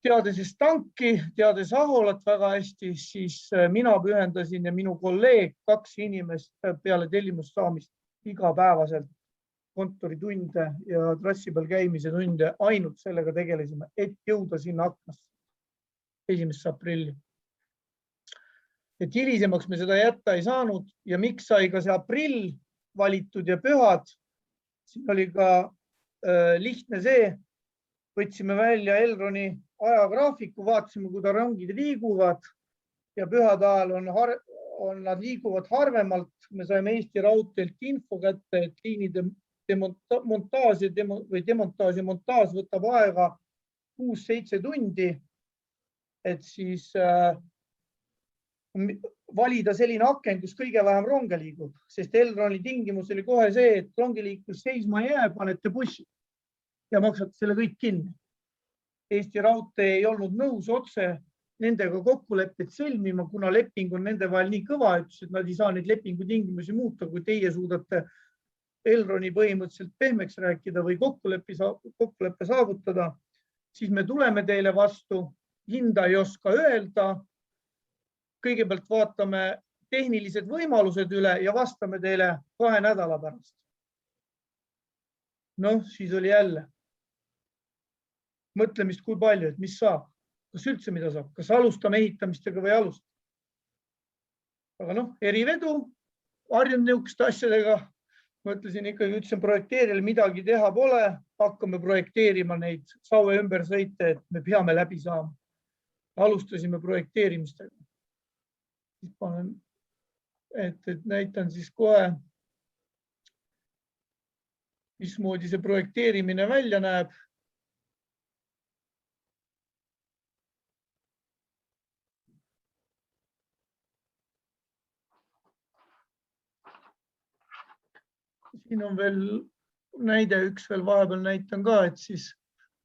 teades tanki, teades Aholat väga hästi, siis mina pühendasin ja minu kolleeg 2 inimest peale tellimust saamist igapäevaselt kontoritunde ja trassi peal käimise tunde ainult sellega tegelesime, et jõuda sinna aknasse 1. aprilli. Et hilisemaks me seda jätta ei saanud ja miks sai ka see aprill valitud ja pühad, siin oli ka lihtne see, võtsime välja Elroni ajagraafiku, vaatasime, kuida rongid liiguvad ja pühade ajal nad liiguvad harvemalt. Me saime Eesti Raudteelt info kätte, et liinide montaaž ja montaaž võtab aega 6-7 tundi, et siis valida selline aken, kus kõige vähem ronge liigub, sest Elroni tingimus oli kohe see, et rongiliiklus seisma ei jää, panete bussi ja maksate selle kõik kinni. Eesti Raudtee ei olnud nõus otse nendega kokkuleppeid sõlmima, kuna leping on nende vahel nii kõva, et nad ei saa neid lepingu tingimusi muuta, kui teie suudate Elroni põhimõtteliselt pehmeks rääkida või kokkuleppe saavutada, siis me tuleme teile vastu, hinda ei oska öelda. Kõigepealt vaatame tehnilised võimalused üle ja vastame teile 2 nädala pärast. Noh, siis oli jälle mõtlemist, kui palju, et mis saab, kas üldse mida saab, kas alustame ehitamistega või alustame. Aga noh, erivedu, harjunud niisuguste asjadega, mõtlesin ikkagi, ütlesin projekteerijale, midagi teha pole, hakkame projekteerima neid Saue ümbersõite, et me peame läbi saama. Alustasime projekteerimistega. Et näitan siis kohe, mismoodi see projekteerimine välja näeb. Siin on veel näide üks veel vahepeal näitan ka, et siis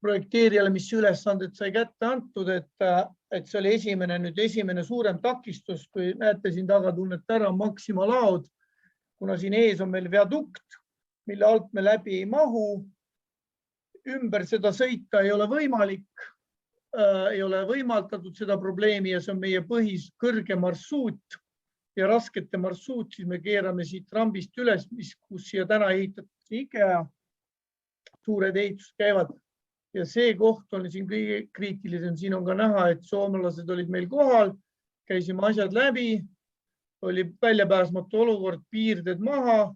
projekteerijale, mis ülesanded sai kätte antud, et see oli esimene suurem takistus, kui näete siin taga tunnete ära Maxima laod, kuna siin ees on meil viadukt, mille alt me läbi ei mahu. Ümber seda sõita ei ole võimalik, ei ole võimaldatud seda probleemi ja see on meie põhis kõrge marsruut ja raskete marsruut, siis me keerame siit rambist üles, kus siia täna ehitatakse IKEA, suured ehitused käivad. Ja see koht on siin kõige kriitilisem. Siin on ka näha, et soomlased olid meil kohal, käisime asjad läbi, oli väljapääsmatu olukord, piirded maha,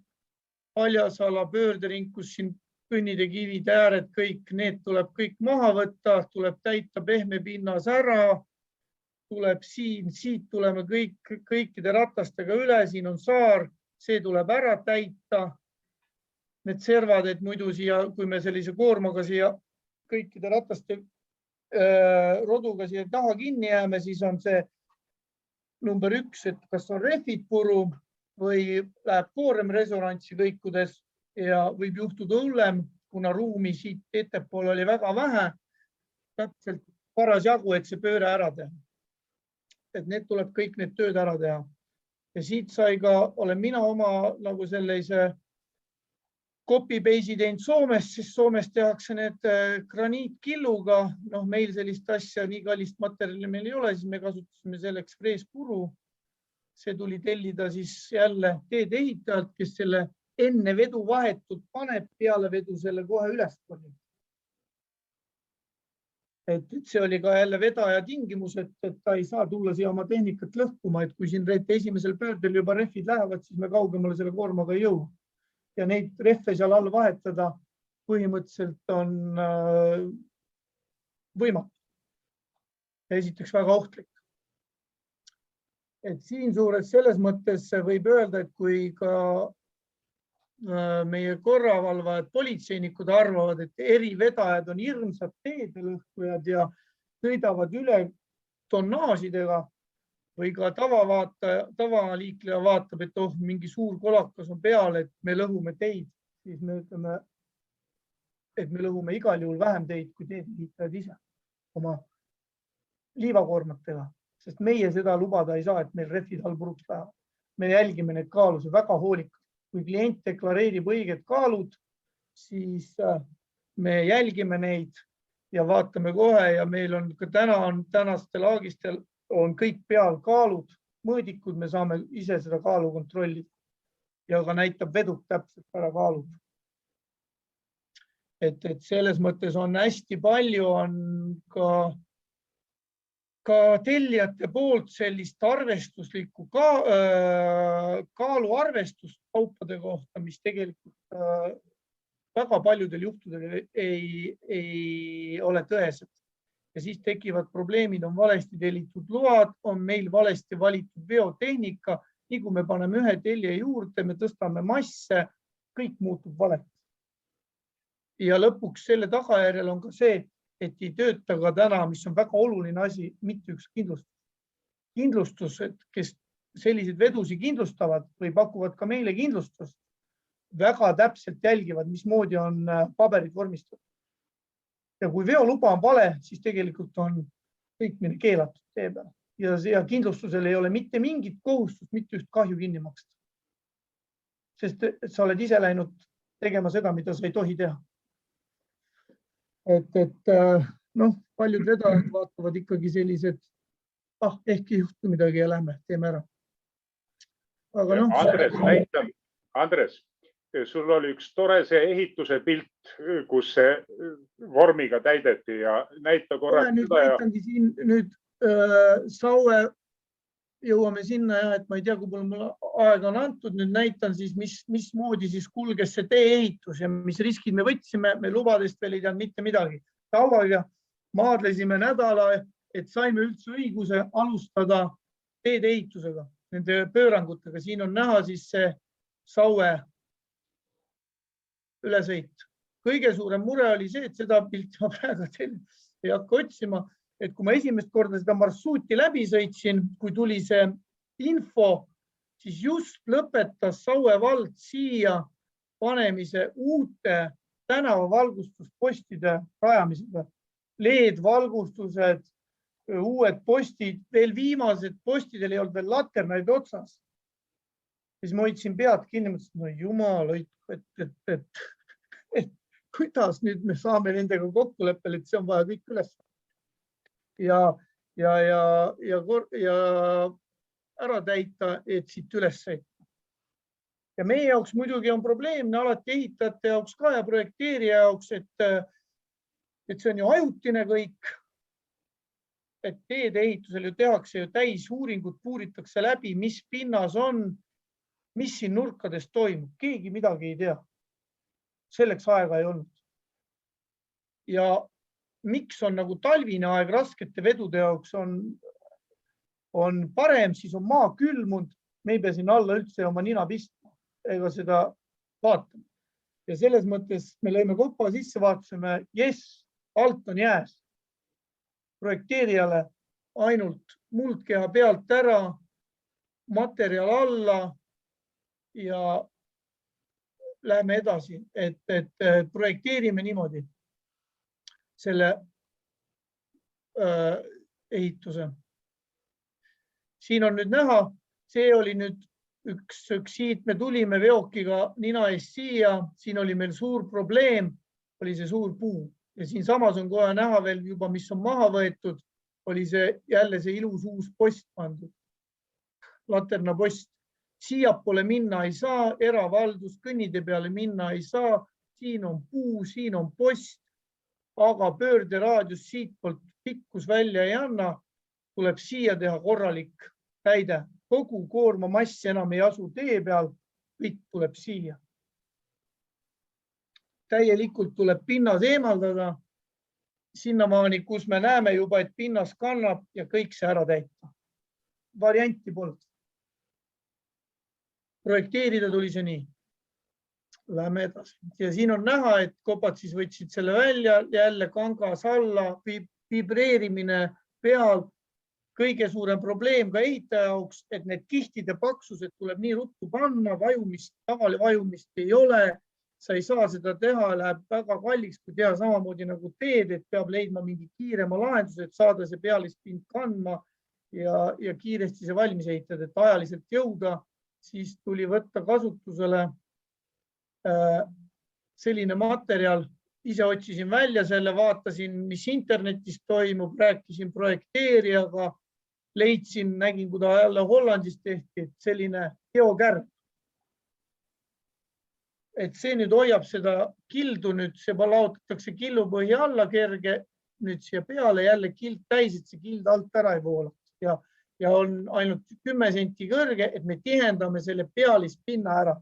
Paljasala pöördering, kus siin kõnnid ja kivid, ääred, kõik need tuleb kõik maha võtta, tuleb täita pehme pinnas ära, tuleb siit tuleme kõikide ratastega üle, siin on saar, see tuleb ära täita. Need servad, et muidu siia, kui me sellise koormaga siia kõikide rataste roduga siia taha kinni jääme, siis on see number 1, et kas on rehvid puru või läheb koorem resonantsi kõikudes ja võib juhtuda hullem, kuna ruumi siit ettepool oli väga vähe, täpselt parasjagu, et see pööre ära teha. Et need tuleb kõik need tööd ära teha. Ja siit sai ka, olen mina oma nagu sellise copy-paste'i teinud Soomest, siis Soomes tehakse need graniitkilluga. Meil sellist asja, nii kallist materjali meil ei ole, siis me kasutasime selleks freespuru. See tuli tellida siis jälle teede ehitajalt, kes selle enne vedu vahetult paneb, peale vedu selle kohe üles paneb. Et see oli ka jälle vedaja tingimus, et ta ei saa tulla siia oma tehnikat lõhkuma, et kui siin esimesel pöördel juba rehvid lähevad, siis me kaugemale selle koormaga ei jõua. Ja neid rehve seal all vahetada põhimõtteliselt on võimatu. Ja esiteks väga ohtlik. Et siin suures selles mõttes võib öelda, et kui ka meie korravalvajad, politseinikud arvavad, et erivedajad on hirmsad teedelõhkujad ja sõidavad üle tonnaažidega või ka tavaliikleja vaatab, et mingi suur kolakas on peal, et me lõhume teid, siis me ütleme, et me lõhume igal juhul vähem teid kui teedeliitajad ise oma liivakoormatega, sest meie seda lubada ei saa, et meil rehvid all puruks lähevad. Me jälgime neid kaaluse väga hoolikalt. Kui klient deklareerib õiged kaalud, siis me jälgime neid ja vaatame kohe ja meil on ka tänastel aagistel on kõik peal kaalud, mõõdikud, me saame ise seda kaalu kontrollida ja ka näitab veduk täpselt ära kaalud. Et selles mõttes on hästi palju on ka tellijate poolt sellist arvestuslikku kaaluarvestust kaupade kohta, mis tegelikult väga paljudel juhtudel ei ole tõesed. Ja siis tekivad probleemid, on valesti tellitud load, on meil valesti valitud veotehnika. Nii kui me paneme ühe tellija juurde, me tõstame masse, kõik muutub valeks. Ja lõpuks selle tagajärjel on ka see, et ei tööta ka täna, mis on väga oluline asi, mitte üks kindlustus. Kindlustus, kes selliseid vedusi kindlustavad või pakuvad ka meile kindlustust, väga täpselt jälgivad, mismoodi on paberid vormistatud. Ja kui veoluba on vale, siis tegelikult on sõitmine keelatud tee peal. Ja kindlustusel ei ole mitte mingit kohustust, mitte üht kahju kinni maksta. Sest sa oled ise läinud tegema seda, mida sa ei tohi teha. Paljud vedajad vaatavad ikkagi sellised, ehk ei juhtu midagi ja lähme, teeme ära. Aga
Andres, sul oli üks tore see ehituse pilt, kus see vormiga täideti ja näita korra.
Nüüd Saue jõuame sinna, et ma ei tea, kui palju mul aega on antud, nüüd näitan siis, mismoodi siis kulges see tee-ehitus ja mis riskid me võtsime, me lubadest veel ei teadnud mitte midagi. Sauega maadlesime nädala, et saime üldse õiguse alustada teede-ehitusega, nende pöörangutega. Siin on näha siis see Saue ülesõit. Kõige suurem mure oli see, et seda pilti ma praegu ei hakka otsima, et kui ma esimest korda seda marsruuti läbi sõitsin, kui tuli see info, siis just lõpetas Saue vald siia panemise uute tänavavalgustuspostide rajamisega. LED-valgustused, uued postid, veel viimased postidel ei olnud veel laternaid otsas. Siis ma hoidsin pead kinni, mõtlesin, no jumal, et kuidas nüüd me saame nendega kokkuleppele, et see on vaja kõik üles. Ja ära täita, et siit üles sõita. Ja meie jaoks muidugi on probleemne alati ehitajate jaoks ka ja projekteerija jaoks, et see on ju ajutine kõik. Et teede ehitusel ju tehakse ju täis uuringud, puuritakse läbi, mis pinnas on, mis siin nurkades toimub. Keegi midagi ei tea. Selleks aega ei olnud. Ja miks on nagu talvine aeg raskete vedude jaoks on parem, siis on maa külmunud, me ei pea sinna alla üldse oma nina pistma ega seda vaatama. Ja selles mõttes me lõime kopa sisse, vaatasime, alt on jääs. Projekteerijale ainult muldkeha pealt ära, materjal alla ja läheme edasi, et projekteerime niimoodi selle ehituse. Siin on nüüd näha, see oli nüüd üks siit, me tulime veokiga nina eest siia, siin oli meil suur probleem, oli see suur puu ja siin samas on kohe näha veel juba, mis on maha võetud, oli see jälle see ilus uus post pandud, laterna post. Siia pole minna ei saa, eravaldus, kõnnide peale minna ei saa, siin on puu, siin on post, aga pöörderaadius siit poolt pikkus välja ei anna, tuleb siia teha korralik täide. Kogu koorma mass enam ei asu tee peal, kõik tuleb siia. Täielikult tuleb pinnas eemaldada sinnamaani, kus me näeme juba, et pinnas kannab ja kõik see ära täita. Varianti polnud. Projekteerida tuli see nii. Läheme edasi. Ja siin on näha, et kopad siis võtsid selle välja, jälle kangas alla, vibreerimine peal. Kõige suurem probleem ka ehitaja jaoks, et need kihtide paksused tuleb nii ruttu panna, tavale vajumist ei ole, sa ei saa seda teha, läheb väga kalliks, kui teha samamoodi nagu teed, et peab leidma mingi kiirema lahenduse, et saada see pealispind kandma ja kiiresti see valmis ehitada, et ajaliselt jõuda, siis tuli võtta kasutusele selline materjal. Ise otsisin välja selle, vaatasin, mis internetis toimub, rääkisin projekteerijaga, leidsin, nägin, kui ta jälle Hollandis tehti, et selline geokärg. Et see nüüd hoiab seda kildu, nüüd see laotatakse killupõhi alla kerge, nüüd siia peale jälle kild täis, et see kild alt ära ei voolaks ja on ainult 10 senti kõrge, et me tihendame selle pealispinna ära.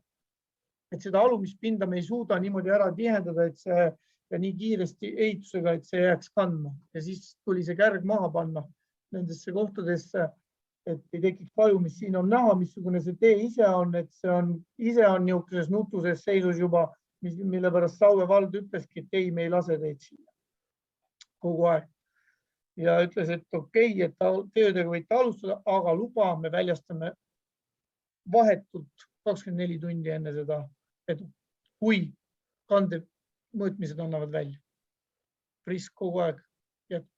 Et seda alumispinda me ei suuda niimoodi ära tihendada, et see ja nii kiiresti ehitusega, et see jääks kandma ja siis tuli see kärg maha panna nendesse kohtadesse, et ei tekiks vaju, mis siin on näha, missugune see tee ise on, et see on ise on niisuguses nutuses seisus juba, mille pärast Saue vald ütleski, et ei, me ei lase teid siia kogu aeg. Ja ütles, et okei, et töödega võite alustada, aga luba me väljastame vahetult 24 tundi enne seda edu, kui kandev mõõtmised annavad välja. Frisk kogu aeg jätkub.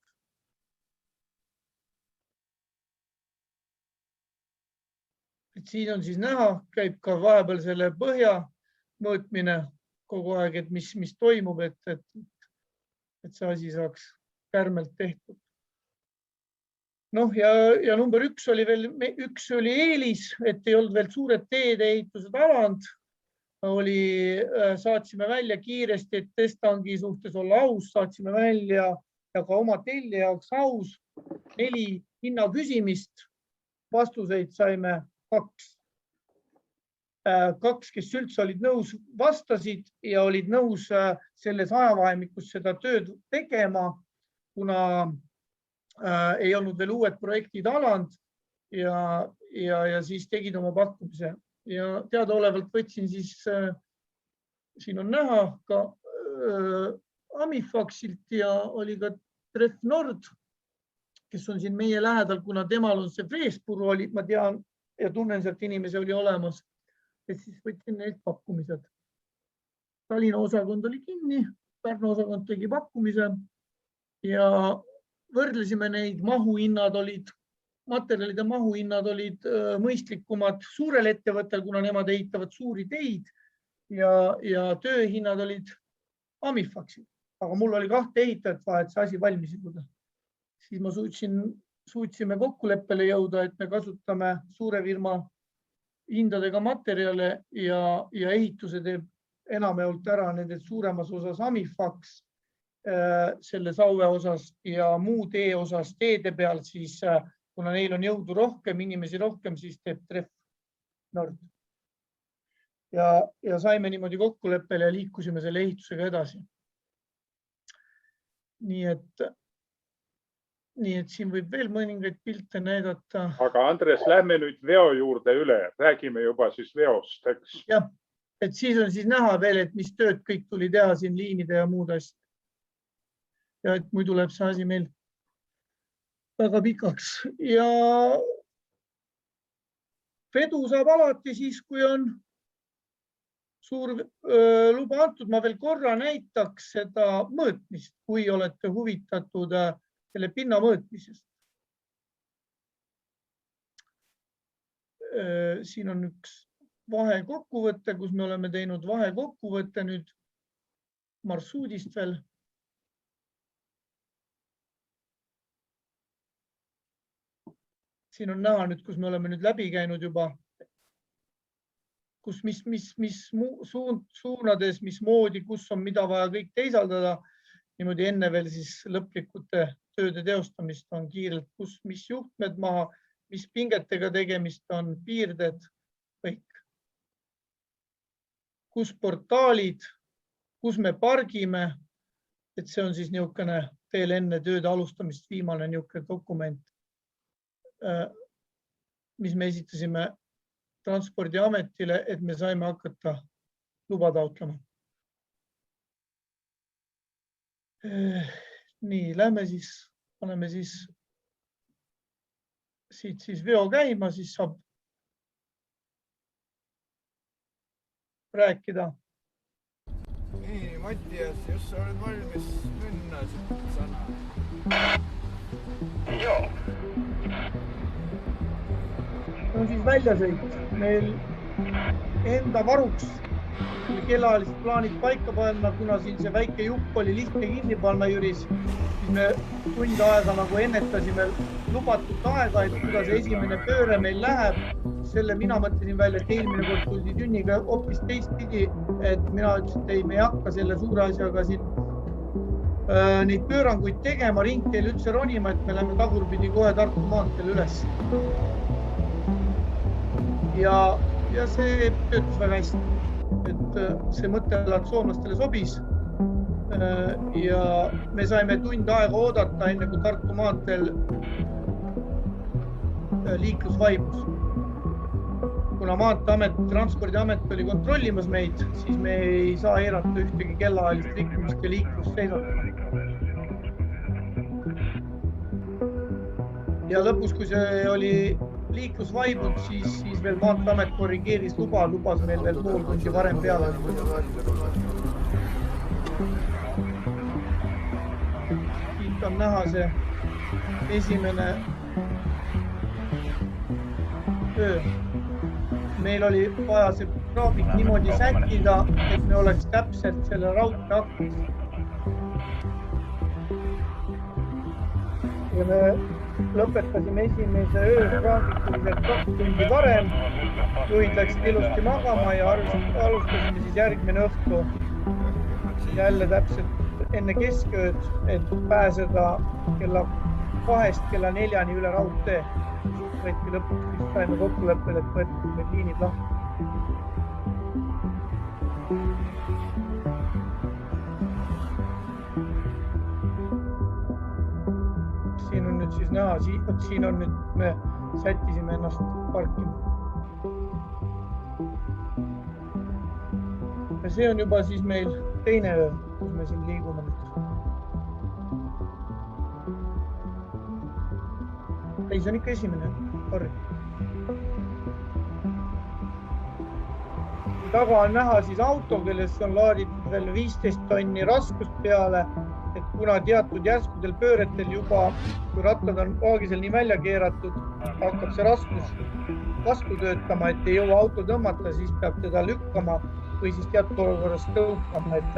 Et siin on siis näha, käib ka vahepeal selle põhja mõõtmine kogu aeg, et mis toimub, et see asi saaks kärmelt tehtud. Ja number 1 oli veel, üks oli eelis, et ei olnud veel suured teede ehitused alanud. Saatsime välja kiiresti, et testangi suhtes olla aus, saatsime välja ja ka oma tellija jaoks aus 4 hinna küsimist. Vastuseid saime 2. 2, kes üldse olid nõus, vastasid ja olid nõus selles ajavahemikus seda tööd tegema, kuna ei olnud veel uued projektid alanud ja siis tegid oma pakkumise. Ja teadaolevalt võtsin siis, siin on näha ka Amifaxilt ja oli ka Tref Nord, kes on siin meie lähedal, kuna temal on see Freespuru oli, ma tean ja tunnen sealt inimesi oli olemas, et siis võtsin neilt pakkumised. Tallinna osakond oli kinni, Pärnu osakond tegi pakkumise ja võrdlesime neid materjalide mahuhinnad olid mõistlikumad suurel ettevõttel, kuna nemad ehitavad suuri teid ja tööhinnad olid Amifaxil. Aga mul oli 2 ehitajat vaja, et see asi valmis jõuda. Siis ma suutsime kokkuleppele jõuda, et me kasutame suure firma hindadega materjale ja ehituse teeb enamjaolt ära nende suuremas osas Amifax selle Saue osas ja muu tee osas teede peal, siis kuna neil on jõudu rohkem, inimesi rohkem, siis teeb Tref Nord. Ja saime niimoodi kokkuleppele ja liikusime selle ehitusega edasi. Nii et siin võib veel mõningaid pilte näidata.
Aga Andres, lähme nüüd veo juurde üle. Räägime juba siis veost, eks?
Jah, et siis on siis näha veel, et mis tööd kõik tuli teha siin liinide ja muud asjad. Ja et muidu läheb see asi meil väga pikaks. Ja vedu saab alati siis, kui on suur luba antud. Ma veel korra näitaks seda mõõtmist, kui olete huvitatud selle pinna mõõtmisest. Siin on üks vahekokkuvõte, kus me oleme teinud vahekokkuvõtte nüüd marsruudist veel. Siin on näha nüüd, kus me oleme nüüd läbi käinud juba, kus mis suunades, mis moodi, kus on mida vaja kõik teisaldada. Niimoodi enne veel siis lõplikute tööde teostamist on kiirelt, kus mis juhtmed maha, mis pingetega tegemist on, piirded, kõik. Kus portaalid, kus me pargime, et see on siis niisugune veel enne tööde alustamist viimane niisugune dokument, mis me esitasime Transpordiametile, et me saime hakata luba taotlema. Nii, lähme siis, paneme siis siit siis veo käima, siis saab rääkida.
Nii, Mattias, just sa oled valmis minna sana. Joo.
On siis väljasõit. Meil enda varuks kellaajalised plaanid paika panna, kuna siin see väike jupp oli lihtne kinni panna Jüris, siis me tund aega nagu ennetasime lubatud aega, et kuidas esimene pööre meil läheb. Selle mina mõtlesin välja, et eelmine kord tuldi tünniga hoopis teistpidi, et mina ütlesin, et ei, me ei hakka selle suure asjaga siin neid pööranguid tegema, ringteel üldse ronima, et me läheme tagurpidi kohe Tartu maanteel üles. Ja see töötas väga hästi, et see mõttelaad soomlastele sobis ja me saime tund aega oodata, enne kui Tartu maanteel liiklus vaibus. Kuna Maanteeamet, Transpordiamet oli kontrollimas meid, siis me ei saa eirata ühtegi kellaajalist rikkumist ja liiklust seisata. Ja lõpus, kui see oli liiklus vaibud, siis veel Maanteeamet korrigeeris luba, lubas meil veel pool tundi varem peale. Siit on näha see esimene töö. Meil oli vaja see graafik niimoodi sättida, et me oleks täpselt selle raudtee aktis. Ja me lõpetasime esimese öögraafikul 2 tundi varem. Juhid läksid ilusti magama ja alustasime siis järgmine õhtu jälle täpselt enne keskööd, et pääseda kella 2 kella 4 üle raudtee. Võeti lõpuks, siis saime kokkuleppele, et võeti need liinid lahti. Siin on nüüd siis näha, siin on nüüd, me sättisime ennast parkima. Ja see on juba siis meil teine öö, kus me siin liigume nüüd. Ei, see on ikka esimene. Sorry. taga on näha siis auto, kellesse on laaditud veel 15 tonni raskust peale, et kuna teatud järskudel pööretel juba, kui rattad on paagisel nii välja keeratud, hakkab see raskus vastu töötama, et ei jõua auto tõmmata, siis peab teda lükkama või siis teatud olukorras tõukama, et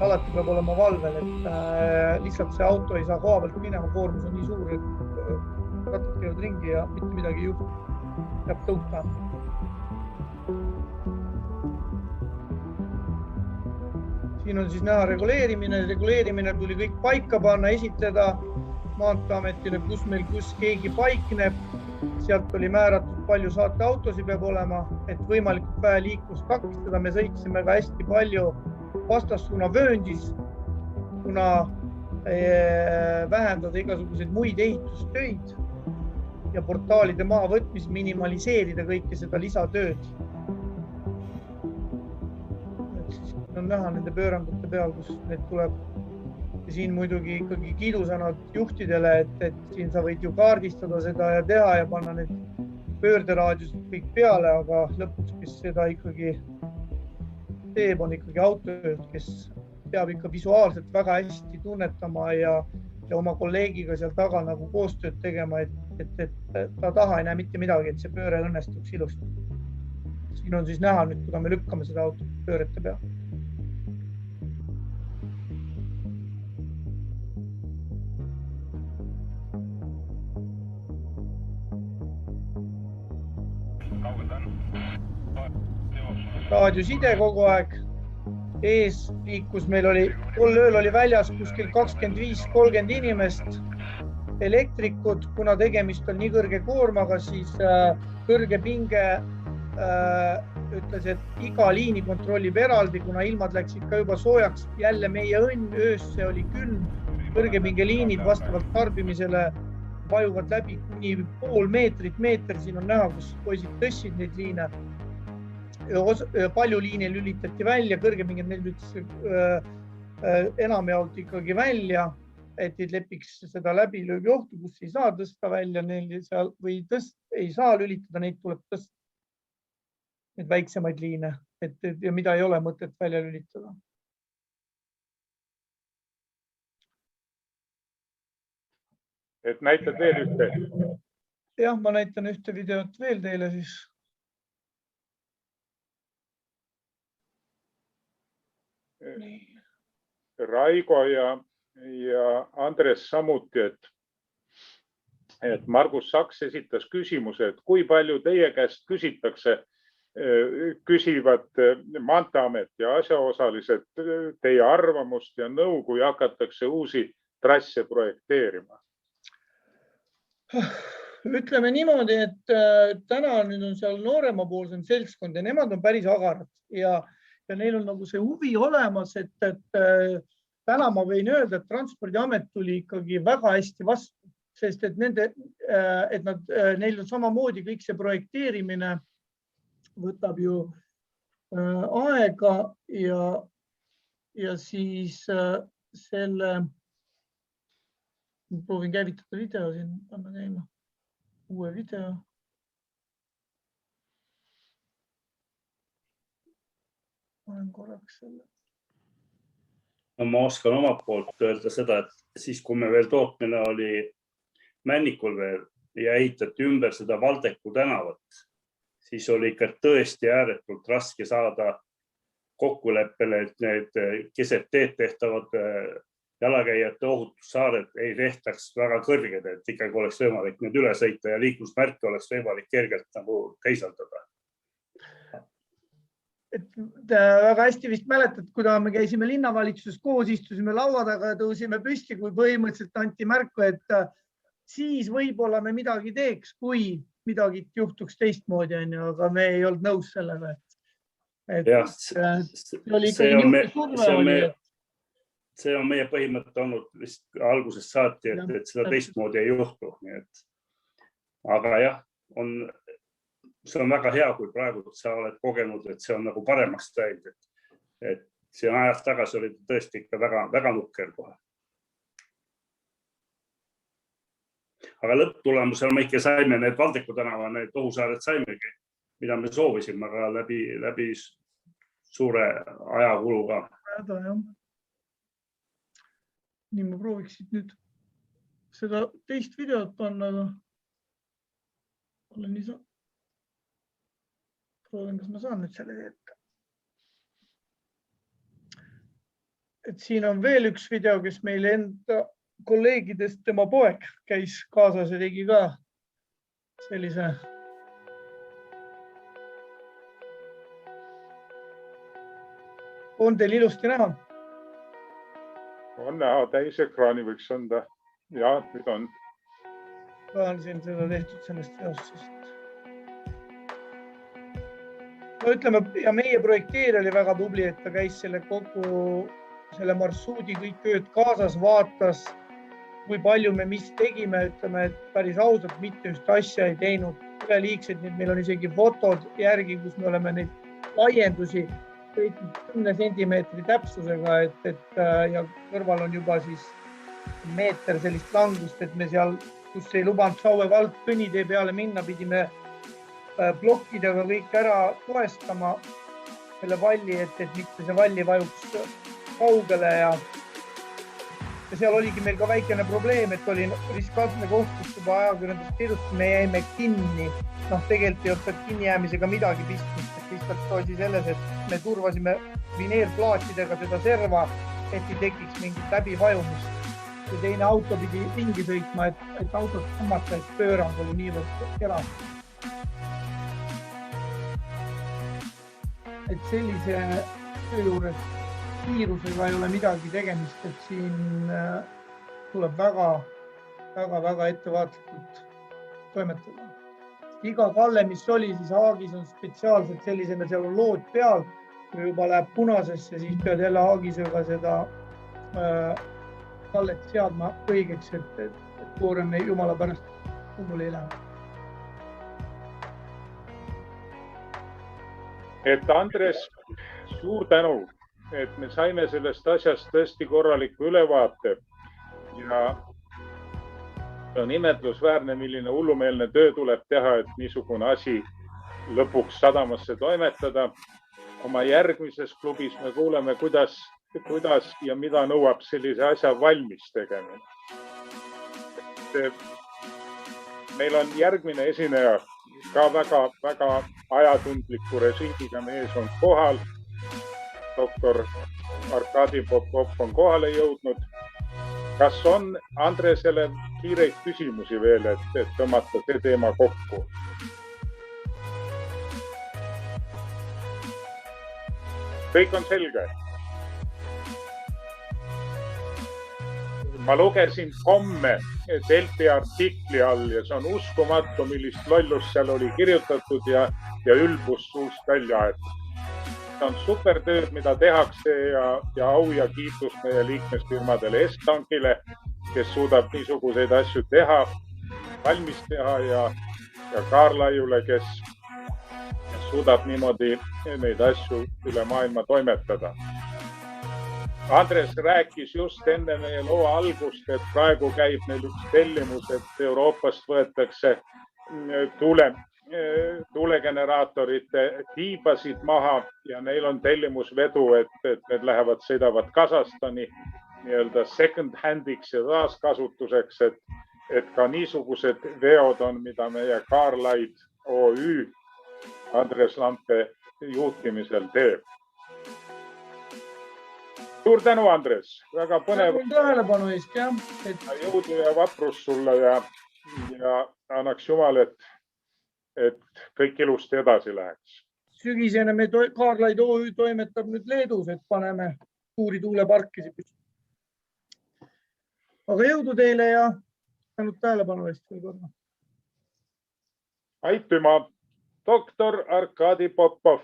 alati peab olema valvel, et lihtsalt see auto ei saa koha pealt minema, koormus on nii suur, et rattad käivad ringi ja mitte midagi ei juhtu. Peab tõukama. Siin on siis näha reguleerimine tuli kõik paika panna, esitleda Maanteeametile, kus keegi paikneb. Sealt oli määratud, palju saateautosid peab olema, et võimalikult vähe liiklust takistada. Me sõitsime ka hästi palju vastassuuna vööndis, kuna vähendada igasuguseid muid ehitustöid ja portaalide maavõtmis, minimaliseerida kõike seda lisatööd. On näha nende pöörangute peal, kus need tuleb. Ja siin muidugi ikkagi kiidusõnad juhtidele, et siin sa võid ju kaardistada seda ja teha ja panna need pöörderaadiused kõik peale, aga lõpuks, kes seda ikkagi teeb, on ikkagi autojuht, kes peab ikka visuaalselt väga hästi tunnetama ja oma kolleegiga seal taga nagu koostööd tegema, et ta taha ei näe mitte midagi, et see pööre õnnestuks ilusti. Siin on siis näha nüüd, kui me lükkame seda autot pöörete peal. Raadioside kogu aeg ees liikus, meil oli, tol ööl oli väljas kuskil 25-30 inimest, elektrikud, kuna tegemist on nii kõrge koormaga, siis kõrge pinge ütles, et iga liini kontrollib eraldi, kuna ilmad läksid ka juba soojaks, jälle meie õnn, öösse oli külm, kõrgepingeliinid vastavalt tarbimisele vajuvad läbi kuni pool meeter, siin on näha, kus poisid tõstsid neid liine. Palju liine lülitati välja, kõrgepinged neil lülitas enamjaolt ikkagi välja, et ei lepiks seda läbilöögi ohtu, kus ei saa tõsta välja neil seal või ei saa lülitada, neid tuleb tõsta. Need väiksemaid liine, ja mida ei ole mõtet välja lülitada.
Et näitad veel ühte?
Jah, ma näitan ühte videot veel teile siis.
Raigo ja Andres samuti, et Margus Saks esitas küsimuse, et kui palju teie käest küsivad Maanteeamet ja asjaosalised teie arvamust ja nõu, kui hakatakse uusi trasse projekteerima?
Ütleme niimoodi, et täna nüüd on seal nooremapoolsem seltskond ja nemad on päris agarad ja neil on nagu see huvi olemas, et täna ma võin öelda, et Transpordiamet tuli ikkagi väga hästi vastu, sest et neil on samamoodi kõik see projekteerimine võtab ju aega ja siis selle, proovin käivitada video siin, panna käima, uue video. Olen korraks selle.
Ma oskan omalt poolt öelda seda, et siis, kui me veel tootmine oli Männikul veel ja ehitati ümber seda Valdeku tänavat, siis oli ikka tõesti ääretult raske saada kokkuleppele, et need keset teed tehtavad jalakäijate ohutussaared ei tehtaks väga kõrged, et ikkagi oleks võimalik need üle sõita ja liiklusmärke oleks võimalik kergelt nagu teisaldada.
Et väga hästi vist mäletad, kui me käisime linnavalitsuses koos, istusime laua taga ja tõusime püsti, kui põhimõtteliselt anti märku, et siis võib-olla me midagi teeks, kui midagi juhtuks teistmoodi, aga me ei olnud nõus sellega.
See on meie põhimõte olnud vist algusest saati, et seda teistmoodi ei juhtu. Aga jah, see on väga hea, kui praegu sa oled kogenud, et see on nagu paremaks läinud. Et see ajast tagasi oli tõesti ikka väga nukker kohe. Aga lõpptulemusel me ikka saime need Valdeku tänava, need ohusaared saimegi, mida me soovisime, aga läbi suure ajakuluga.
Häda, jah. Nii ma prooviksid nüüd seda teist videot panna, aga olen nii proovin, kas ma saan nüüd selle teeta. Et siin on veel üks video, kes meil enda kolleegidest tema poeg käis kaasas ja tegi ka sellise on teil ilusti näha?
On näha, täisekraani võiks anda. Ja, nüüd on.
On siin seda tehtud sellest seosest. No ütleme, ja meie projekteer oli väga tubli, et ta käis kogu selle marsruudi kõik ööd kaasas, vaatas, kui palju me mis tegime, ütleme, et päris ausalt mitte just asja ei teinud. Üleliigseid, meil on isegi fotod järgi, kus me oleme neid laiendusi 10 sentimeetri täpsusega, ja kõrval on juba siis meeter sellist langust, et me seal, kus ei lubanud Saue vald kõnnitee peale minna, pidime plokkidega kõik ära toestama selle valli, et mitte see valli vajuks kaugele ja seal oligi meil ka väikene probleem, et oli riskantne koht, kus juba ajakirjandus kirjutas, me jäime kinni. Tegelikult ei olnud kinnijäämisega midagi pistmist, et lihtsalt oli selles, et me turvasime vineerplaatidega seda serva, et ei tekiks mingit läbivajumist. Ja teine auto pidi ringi sõitma, et autot tõmmata, et pöörang oli niivõrd kerav. Et sellise töö juures kiirusega ei ole midagi tegemist, et siin tuleb väga ettevaatlikult toimetada. Iga kalle, mis oli, siis haagis on spetsiaalselt sellisena, seal on lood peal, kui juba läheb punasesse, siis pead jälle haagisega seda kallet seadma õigeks, et koorem jumala pärast kummul ei lähe.
Et Andres, suur tänu, et me saime sellest asjast tõesti korraliku ülevaate ja on imetlusväärne, milline hullumeelne töö tuleb teha, et niisugune asi lõpuks sadamasse toimetada. Oma järgmises klubis me kuuleme, kuidas ja mida nõuab sellise asja valmis tegemine. Meil on järgmine esineja ka väga ajatundliku režiimiga mees on kohal. Doktor Arkadi Popov on kohale jõudnud. Kas on Andresele kiireid küsimusi veel, et tõmmata see teema kokku? Kõik on selge. Ma lugesin komme Delfi artikli all ja see on uskumatu, millist lollust seal oli kirjutatud ja ülbus suust välja aetud. See on supertööd, mida tehakse ja au ja kiitus meie liikmesfirmadele Estankile, kes suudab niisuguseid asju teha, valmis teha ja Kaarlaiule, kes suudab niimoodi neid asju üle maailma toimetada. Andres rääkis just enne meie loo algust, et praegu käib meil üks tellimus, et Euroopast võetakse tuulegeneraatorite tiibasid maha ja neil on tellimusvedu, et need sõidavad Kasahstani nii-öelda second handiks ja taaskasutuseks, et ka niisugused veod on, mida meie Kaarlaid OÜ Andres Lampe juhtimisel teeb. Suur tänu, Andres. Väga põnev.
Tähelepanu eest, jah.
Jõudu ja vaprus sulle ja annaks Jumal, et kõik ilusti edasi läheks.
Sügisene me Kaarlaid OÜ toimetab nüüd Leedus, et paneme suuri tuuleparkisi. Aga jõudu teile ja tänud tähelepanu eest.
Aitüma, doktor Arkadi Popov.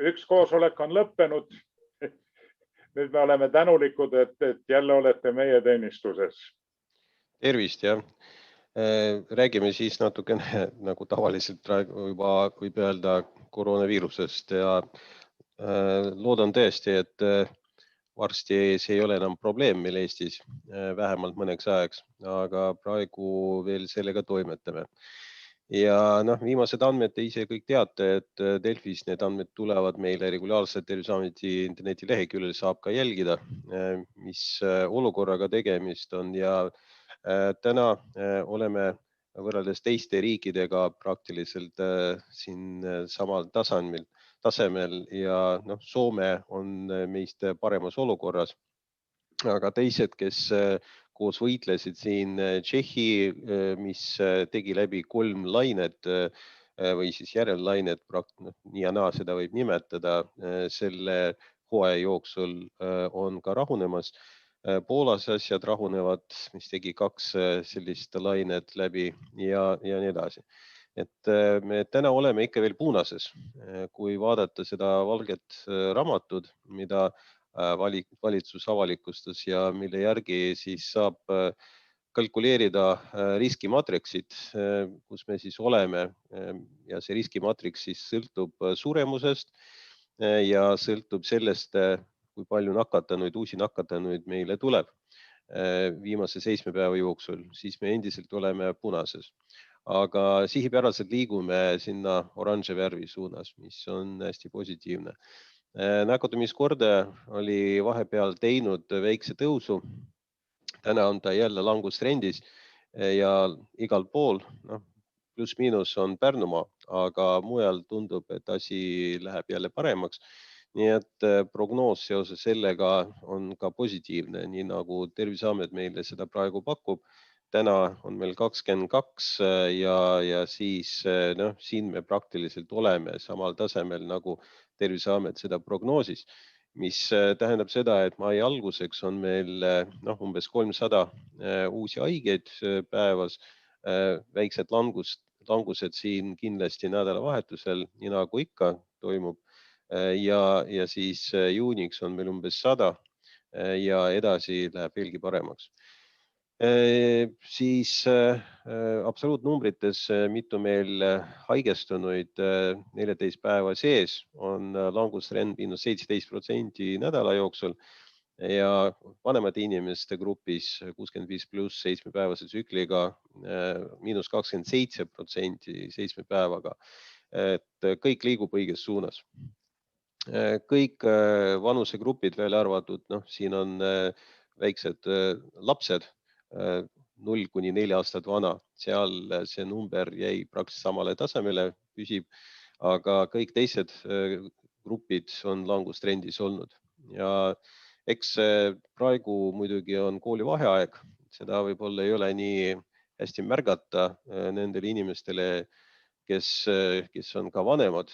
Üks koosolek on lõppenud. Nüüd me oleme tänulikud, et jälle olete meie teenistuses.
Tervist, jah. Räägime siis natukene nagu tavaliselt juba võib öelda koroonaviirusest ja loodan tõesti, et varsti see ei ole enam probleem meil Eestis, vähemalt mõneks ajaks, aga praegu veel sellega toimetame. ja viimased andmed te ise kõik teate, et Delfis need andmed tulevad meile regulaarselt Terviseameti internetileheküljel, saab ka jälgida, mis olukorraga tegemist on ja täna oleme võrreldes teiste riikidega praktiliselt siin samal tasemel ja Soome on meist paremas olukorras. Aga teised, kes koos võitlesid siin, Tšehhi, mis tegi läbi 3 lainet või siis järellainet, nii ja naa seda võib nimetada, selle hooaja jooksul on ka rahunemas. Poolas asjad rahunevad, mis tegi 2 sellist lainet läbi ja nii edasi. Et me täna oleme ikka veel punases, kui vaadata seda valget raamatut, mida valitsus avalikustas ja mille järgi siis saab kalkuleerida riskimatriksit, kus me siis oleme ja see riskimatriks siis sõltub suremusest ja sõltub sellest, kui palju uusi nakatanuid meile tuleb viimase 7 päeva jooksul, siis me endiselt oleme punases. Aga sihipäraselt liigume sinna oranže värvi suunas, mis on hästi positiivne. Nakatumiskordaja oli vahepeal teinud väikse tõusu. Täna on ta jälle langustrendis ja igal pool, pluss-miinus on Pärnumaa, aga mujal tundub, et asi läheb jälle paremaks. Nii et prognoos seoses sellega on ka positiivne, nii nagu Terviseamet meile seda praegu pakub. Täna on meil 22 ja siis siin me praktiliselt oleme samal tasemel nagu Terviseamet seda prognoosis, mis tähendab seda, et mai alguseks on meil umbes 300 uusi haigeid päevas, väiksed langused siin kindlasti nädalavahetusel, nii nagu ikka toimub ja siis juuniks on meil umbes 100 ja edasi läheb veelgi paremaks. Siis absoluutnumbrites, mitu meil haigestunuid 14 päeva sees on langustrend -17% nädala jooksul ja vanemate inimeste grupis 65+ 7-päevase tsükliga -27% 7 päevaga. Et kõik liigub õiges suunas. Kõik vanusegrupid veel arvatud, siin on väiksed lapsed, 0–4 aastat vana, seal see number jäi praktiliselt samale tasemele, püsib, aga kõik teised grupid on langustrendis olnud. Ja eks praegu muidugi on koolivaheaeg, seda võib-olla ei ole nii hästi märgata nendele inimestele, kes on ka vanemad,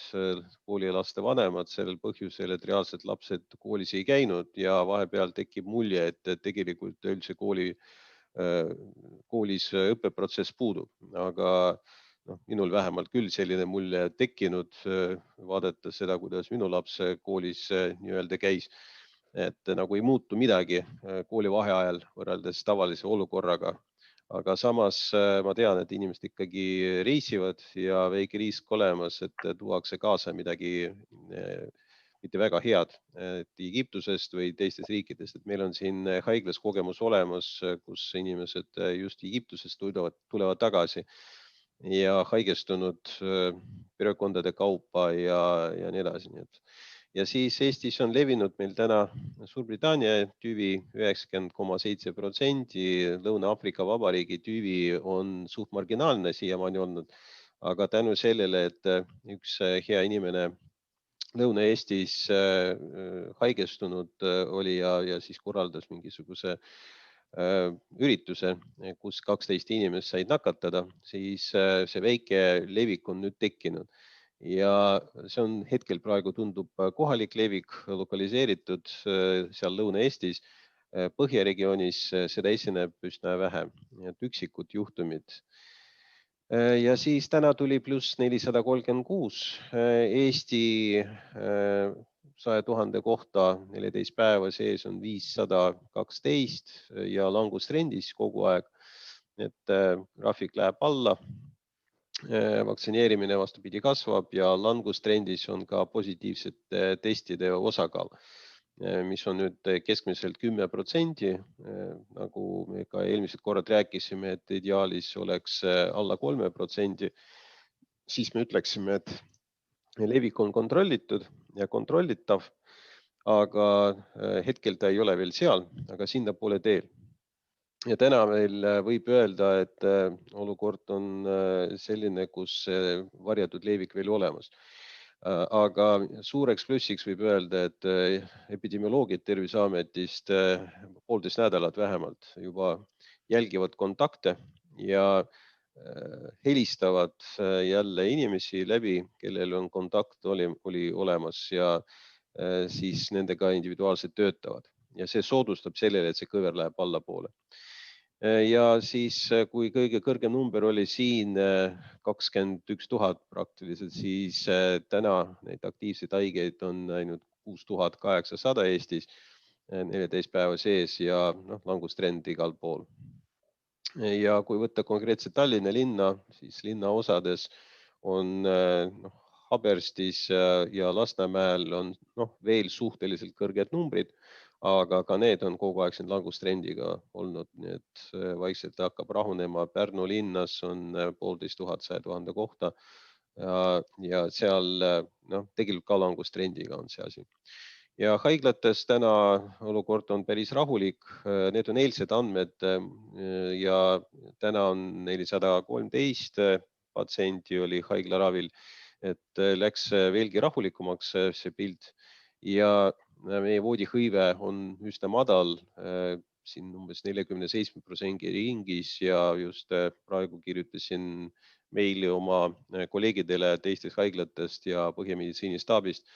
koolilaste vanemad, sellel põhjusel, et reaalselt lapsed koolis ei käinud ja vahepeal tekib mulje, et tegelikult üldse koolis õppeprotsess puudub, aga minul vähemalt küll selline mulje tekkinud, vaadata seda, kuidas minu laps koolis nii-öelda käis, et nagu ei muutu midagi koolivaheajal võrreldes tavalise olukorraga. Aga samas ma tean, et inimesed ikkagi reisivad ja väike risk olemas, et tuuakse kaasa midagi mitte väga head Egiptusest või teistest riikidest. Et meil on siin haiglas kogemus olemas, kus inimesed just Egiptusest tulevad tagasi ja haigestunud perekondade kaupa ja nii edasi. Ja siis Eestis on levinud meil täna Suurbritannia tüvi 90,7%, Lõuna-Aafrika Vabariigi tüvi on suht marginaalne siiamaani olnud, aga tänu sellele, et üks hea inimene Lõuna-Eestis haigestunud oli ja siis korraldas mingisuguse ürituse, kus 12 inimest said nakatada, siis see väike levik on nüüd tekkinud. Ja see on hetkel praegu tundub kohalik levik, lokaliseeritud seal Lõuna-Eestis, Põhjaregioonis seda esineb üsna vähe, et üksikud juhtumid. Ja siis täna tuli pluss 436 Eesti 100 000 kohta 14 päeva sees on 512 ja langustrendis kogu aeg. Et graafik läheb alla. Vaktsineerimine vastupidi kasvab ja langustrendis on ka positiivsete testide osakaal, mis on nüüd keskmiselt 10%, nagu me ka eelmised korrad rääkisime, et ideaalis oleks alla 3%. siis me ütleksime, et levik on kontrollitud ja kontrollitav, aga hetkel ta ei ole veel seal, aga sinnapoole teel. Ja täna meil võib öelda, et olukord on selline, kus varjatud levik veel olemas. Aga suureks plussiks võib öelda, et epidemioloogid Terviseametist 1,5 nädalat vähemalt juba jälgivad kontakte ja helistavad jälle inimesi läbi, kellel on kontakt oli olemas ja siis nendega individuaalselt töötavad. Ja see soodustab sellele, et see kõver läheb allapoole. Ja siis, kui kõige kõrgem number oli siin 21 000 praktiliselt, siis täna neid aktiivseid haigeid on ainult 6800 Eestis 14 päeva sees ja langustrend igal pool. Ja kui võtta konkreetselt Tallinna linna, siis linnaosades on Haberstis ja Lasnamäel on veel suhteliselt kõrged numbrid, aga ka need on kogu aeg siin langustrendiga olnud, nii et vaikselt hakkab rahunema. Pärnu linnas on 1500 100 000 kohta ja seal tegelikult ka langustrendiga on see asi. Ja haiglates täna olukord on päris rahulik. Need on eilsed andmed ja täna on 413 patsienti oli haiglaravil, et läks veelgi rahulikumaks see pilt ja meie voodihõive on üsna madal, siin umbes 47% ringis ja just praegu kirjutasin meili oma kolleegidele teistest haiglatest ja Põhjameditsiinistaabist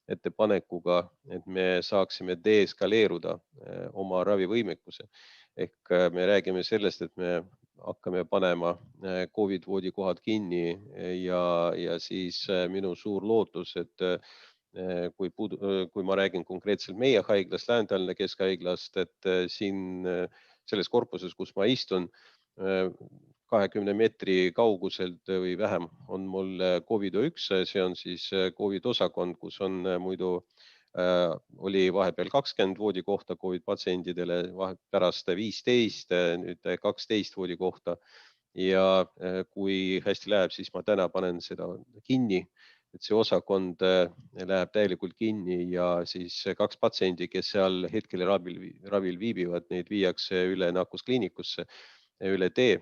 ettepanekuga, et me saaksime deeskaleeruda oma ravivõimekuse. Ehk me räägime sellest, et me hakkame panema COVID voodikohad kinni ja siis minu suur lootus, et kui ma räägin konkreetselt meie haiglast, Lääne-Tallinna Keskhaiglast, et siin selles korpuses, kus ma istun, 20 meetri kauguselt või vähem on mul COVID-1, see on siis COVID osakond, kus on muidu oli vahepeal 20 voodikohta COVID patsiendidele, pärast 15, nüüd 12 voodikohta. Ja kui hästi läheb, siis ma täna panen seda kinni, et see osakond läheb täielikult kinni ja siis 2 patsiendi, kes seal hetkel ravil viibivad, neid viiakse üle nakkuskliinikusse, üle tee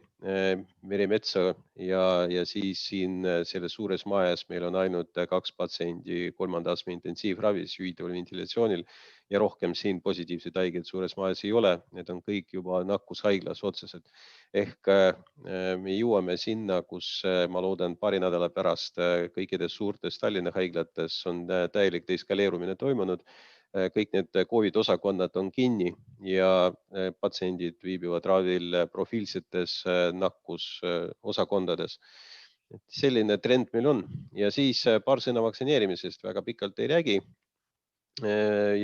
Merimetsa ja siis siin selles suures majas meil on ainult 2 patsiendi 3. astme intensiivravis juhitaval ventilatsioonil ja rohkem siin positiivseid haigeid suures majas ei ole. Need on kõik juba nakkushaiglas otseselt. Ehk me jõuame sinna, kus ma loodan paari nädala pärast kõikides suurtes Tallinna haiglates on täielik deeskaleerumine toimunud. Kõik need COVID osakonnad on kinni ja patsiendid viibivad ravil profiilsetes nakkusosakondades. Selline trend meil on ja siis paar sõna vaktsineerimisest, väga pikalt ei räägi.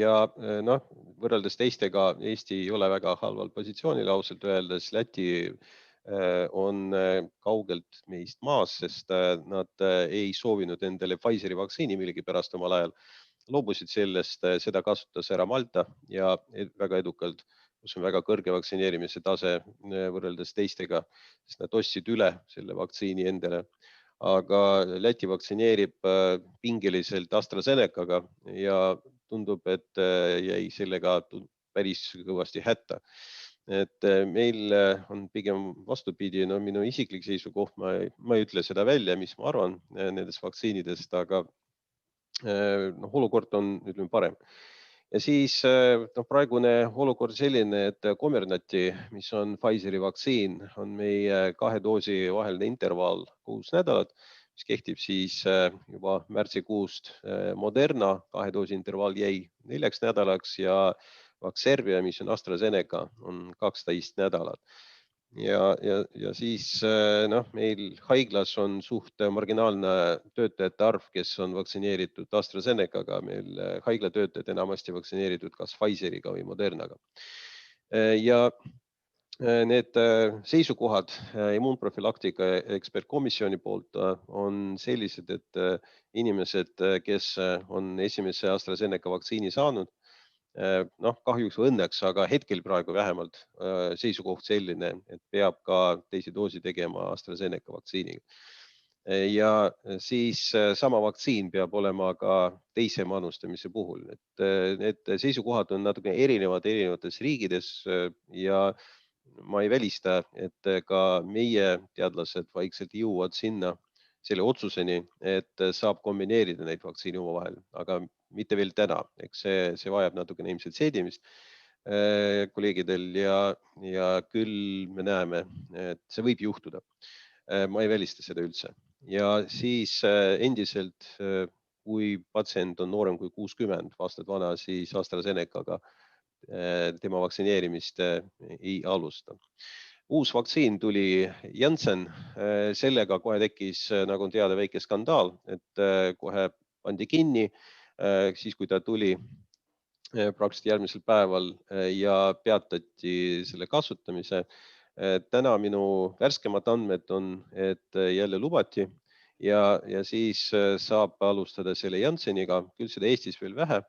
Ja võrreldes teistega Eesti ei ole väga halval positsioonil, ausalt öeldes. Läti on kaugelt meist maas, sest nad ei soovinud endale Pfizeri vaktsiini millegipärast omal ajal. Loobusid sellest, seda kasutas ära Malta ja väga edukalt, kus on väga kõrge vaktsineerimise tase võrreldes teistega, sest nad ostsid üle selle vaktsiini endale. Aga Läti vaktsineerib pingeliselt AstraZenecaga ja tundub, et jäi sellega päris kõvasti hätta. Et meil on pigem vastupidi, minu isiklik seisukoht, ma ei ütle seda välja, mis ma arvan nendest vaktsiinidest, aga olukord on parem. Ja siis praegune olukord selline, et Comirnaty, mis on Pfizeri vaktsiin, on meie 2 doosi vaheline intervall 6 nädalat, mis kehtib siis juba märtsikuust. Moderna 2 doosi intervall jäi 4 nädalaks ja Vaxzevria, mis on AstraZeneca, on 12 nädalat. Ja siis meil haiglas on suht marginaalne töötajate arv, kes on vaktsineeritud AstraZenecaga. Meil haiglatöötajad enamasti vaktsineeritud kas Pfizeriga või Modernaga. Ja need seisukohad immuunprofülaktika ekspertkomisjoni poolt on sellised, et inimesed, kes on esimese AstraZeneca vaktsiini saanud, kahjuks või õnneks, aga hetkel praegu vähemalt seisukoht selline, et peab ka teise doosi tegema AstraZeneca vaktsiiniga. ja siis sama vaktsiin peab olema ka teise manustamise puhul. Need seisukohad on natuke erinevad erinevates riikides ja ma ei välista, et ka meie teadlased vaikselt jõuavad sinna selle otsuseni, et saab kombineerida neid vaktsiini omavahel, aga mitte veel täna. Eks see vajab natukene ilmselt seedimist kolleegidel ja küll me näeme, et see võib juhtuda. Ma ei välista seda üldse. Ja siis endiselt, kui patsient on noorem kui 60 aastat vana, siis AstraZenecaga tema vaktsineerimist ei alusta. Uus vaktsiin tuli Janssen, sellega kohe tekkis, nagu on teada, väike skandaal, et kohe pandi kinni, siis kui ta tuli praktiliselt järgmisel päeval ja peatati selle kasutamise. Täna minu värskemad andmed on, et jälle lubati ja siis saab alustada selle Jansseniga, küll seda Eestis veel vähe,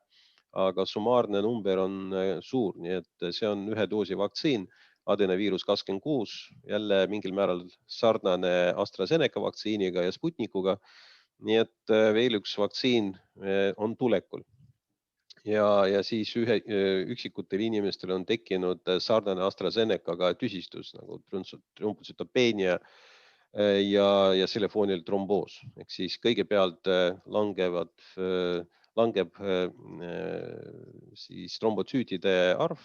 aga summaarne number on suur, nii et see on ühe doosi vaktsiin, adenoviirus 26, jälle mingil määral sarnane AstraZeneca vaktsiiniga ja Sputnikuga. Nii et veel üks vaktsiin on tulekul. Ja siis üksikutel inimestel on tekkinud sarnane AstraZenecaga tüsistus nagu trombotsütopeenia ja selle foonil tromboos. Ehk siis kõigepealt langeb siis trombotsüütide arv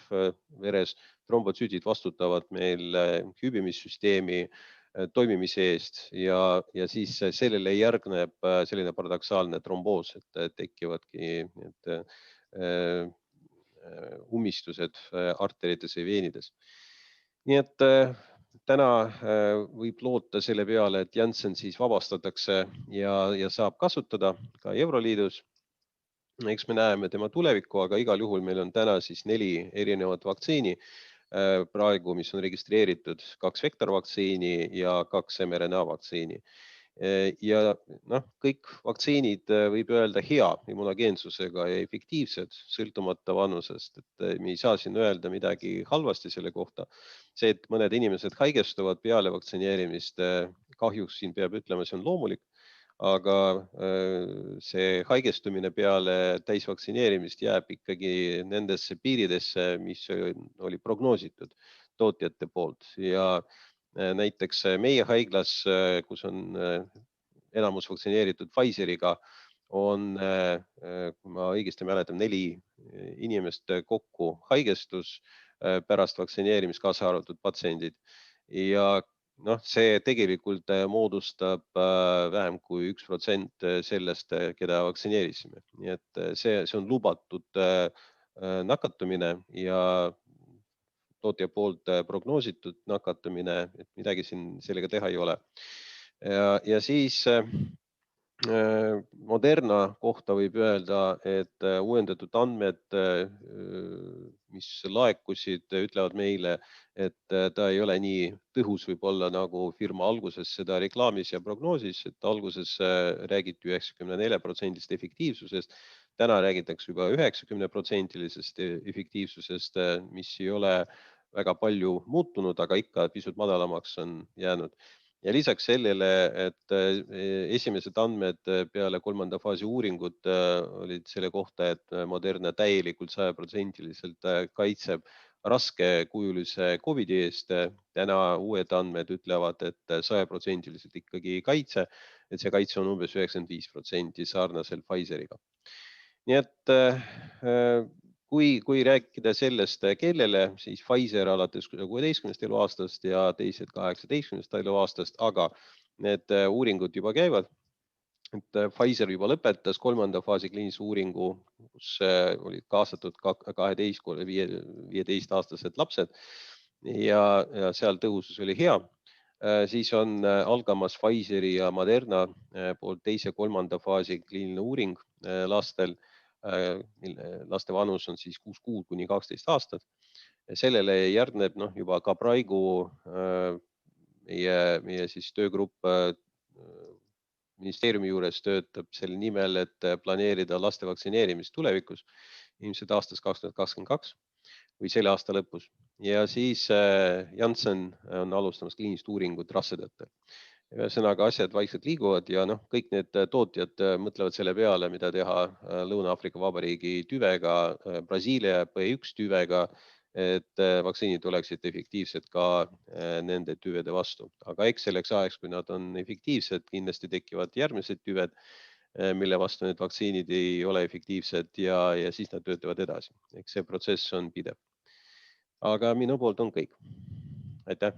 veres. Trombotsüüdid vastutavad meil hüübimissüsteemi toimimise eest ja siis sellele järgneb selline paradoksaalne tromboos, et tekivadki ummistused arterites või veenides. Nii et täna võib loota selle peale, et Janssen siis vabastatakse ja saab kasutada ka Euroliidus. Eks me näeme tema tulevikku, aga igal juhul meil on täna siis 4 erinevat vaktsiini praegu, mis on registreeritud, 2 vektorvaktsiini ja 2 mRNA vaktsiini. Ja kõik vaktsiinid võib öelda hea immunogeensusega ja efektiivsed sõltumata vanusest, et me ei saa siin öelda midagi halvasti selle kohta. See, et mõned inimesed haigestuvad peale vaktsineerimist, kahjuks siin peab ütlema, see on loomulik, aga see haigestumine peale täisvaktsineerimist jääb ikkagi nendesse piiridesse, mis oli prognoositud tootjate poolt ja näiteks meie haiglas, kus on enamus vaktsineeritud Pfizeriga, on, kui ma õigesti mäletan, 4 inimest kokku haigestus pärast vaktsineerimist, kaasa arvatud patsiendid. Ja see tegelikult moodustab vähem kui 1% sellest, keda vaktsineerisime. Nii et see on lubatud nakatumine ja tootja poolt prognoositud nakatumine, et midagi siin sellega teha ei ole. Ja siis Moderna kohta võib öelda, et uuendatud andmed, mis laekusid, ütlevad meile, et ta ei ole nii tõhus võib-olla nagu firma alguses seda reklaamis ja prognoosis, et alguses räägiti 94% efektiivsusest. Täna räägitakse juba 90% efektiivsusest, mis ei ole väga palju muutunud, aga ikka pisut madalamaks on jäänud. Ja lisaks sellele, et esimesed andmed peale 3. faasi uuringut olid selle kohta, et Moderna täielikult 100% kaitseb raskekujulise COVID-i eest. Täna uued andmed ütlevad, et 100% ikkagi ei kaitse, et see kaitse on umbes 95% sarnaselt Pfizeriga. Nii et kui rääkida sellest, kellele, siis Pfizer alates 16. eluaastast ja teised 18. eluaastast, aga need uuringud juba käivad. Et Pfizer juba lõpetas 3. faasi kliinilise uuringu, kus olid kaasatud 12–15-aastased lapsed ja seal tõhusus oli hea. Siis on algamas Pfizeri ja Moderna poolt 2. ja 3. faasi kliiniline uuring lastel. Laste vanus on siis 6 kuud kuni 12 aastat. Sellele järgneb juba ka praegu meie siis töögrupp ministeeriumi juures töötab selle nimel, et planeerida laste vaktsineerimist tulevikus, ilmselt aastast 2022 või selle aasta lõpus. Ja siis Janssen on alustamas kliinilist uuringut rasedatel. Ühesõnaga asjad vaikselt liiguvad ja kõik need tootjad mõtlevad selle peale, mida teha Lõuna-Aafrika Vabariigi tüvega, Brasiilia P1 tüvega, et vaktsiinid oleksid efektiivsed ka nende tüvede vastu. Aga eks selleks ajaks, kui nad on efektiivsed, kindlasti tekivad järgmised tüved, mille vastu need vaktsiinid ei ole efektiivsed ja siis nad töötavad edasi. Eks see protsess on pidev. Aga minu poolt on kõik. Aitäh!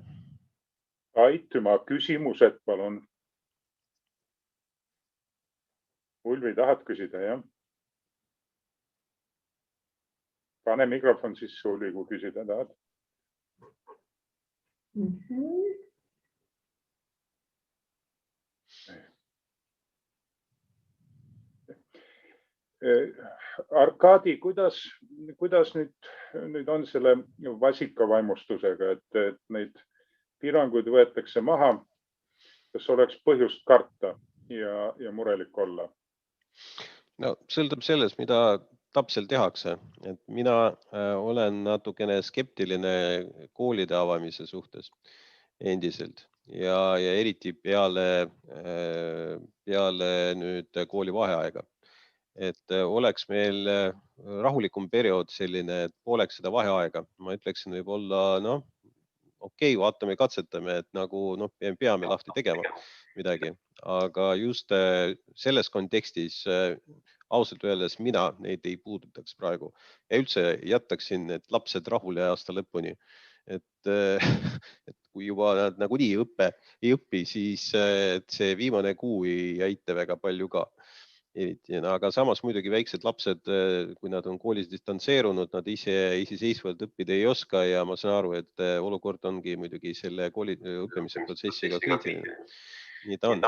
Aitüma, küsimused, palun. Ulvi, tahad küsida, jah? Pane mikrofon sisse, Ulvi, kui küsida tahad. Arkadi, kuidas nüüd on selle vasikavaimustusega, et neid piiranguid võetakse maha, kas oleks põhjust karta ja murelik olla?
No, sõltub sellest, mida täpselt tehakse. Et mina olen natukene skeptiline koolide avamise suhtes endiselt ja eriti peale nüüd kooli vaheaega. Et oleks meil rahulikum periood selline, et pooleks seda vaheaega. Ma ütleksin võib-olla, okei, vaatame, katsetame, et nagu peame lahti tegema midagi. Aga just selles kontekstis ausalt öeldes mina neid ei puudutaks praegu. Ja üldse jätaksin need lapsed rahule aasta lõpuni. Et kui juba nad nagunii ei õpi, siis see viimane kuu ei aita väga palju ka. Aga samas muidugi väiksed lapsed, kui nad on koolis distantseerunud, nad iseseisvalt õppida ei oska ja ma saan aru, et olukord ongi muidugi selle kooli õppimise protsessiga kriitiline. Nii ta on.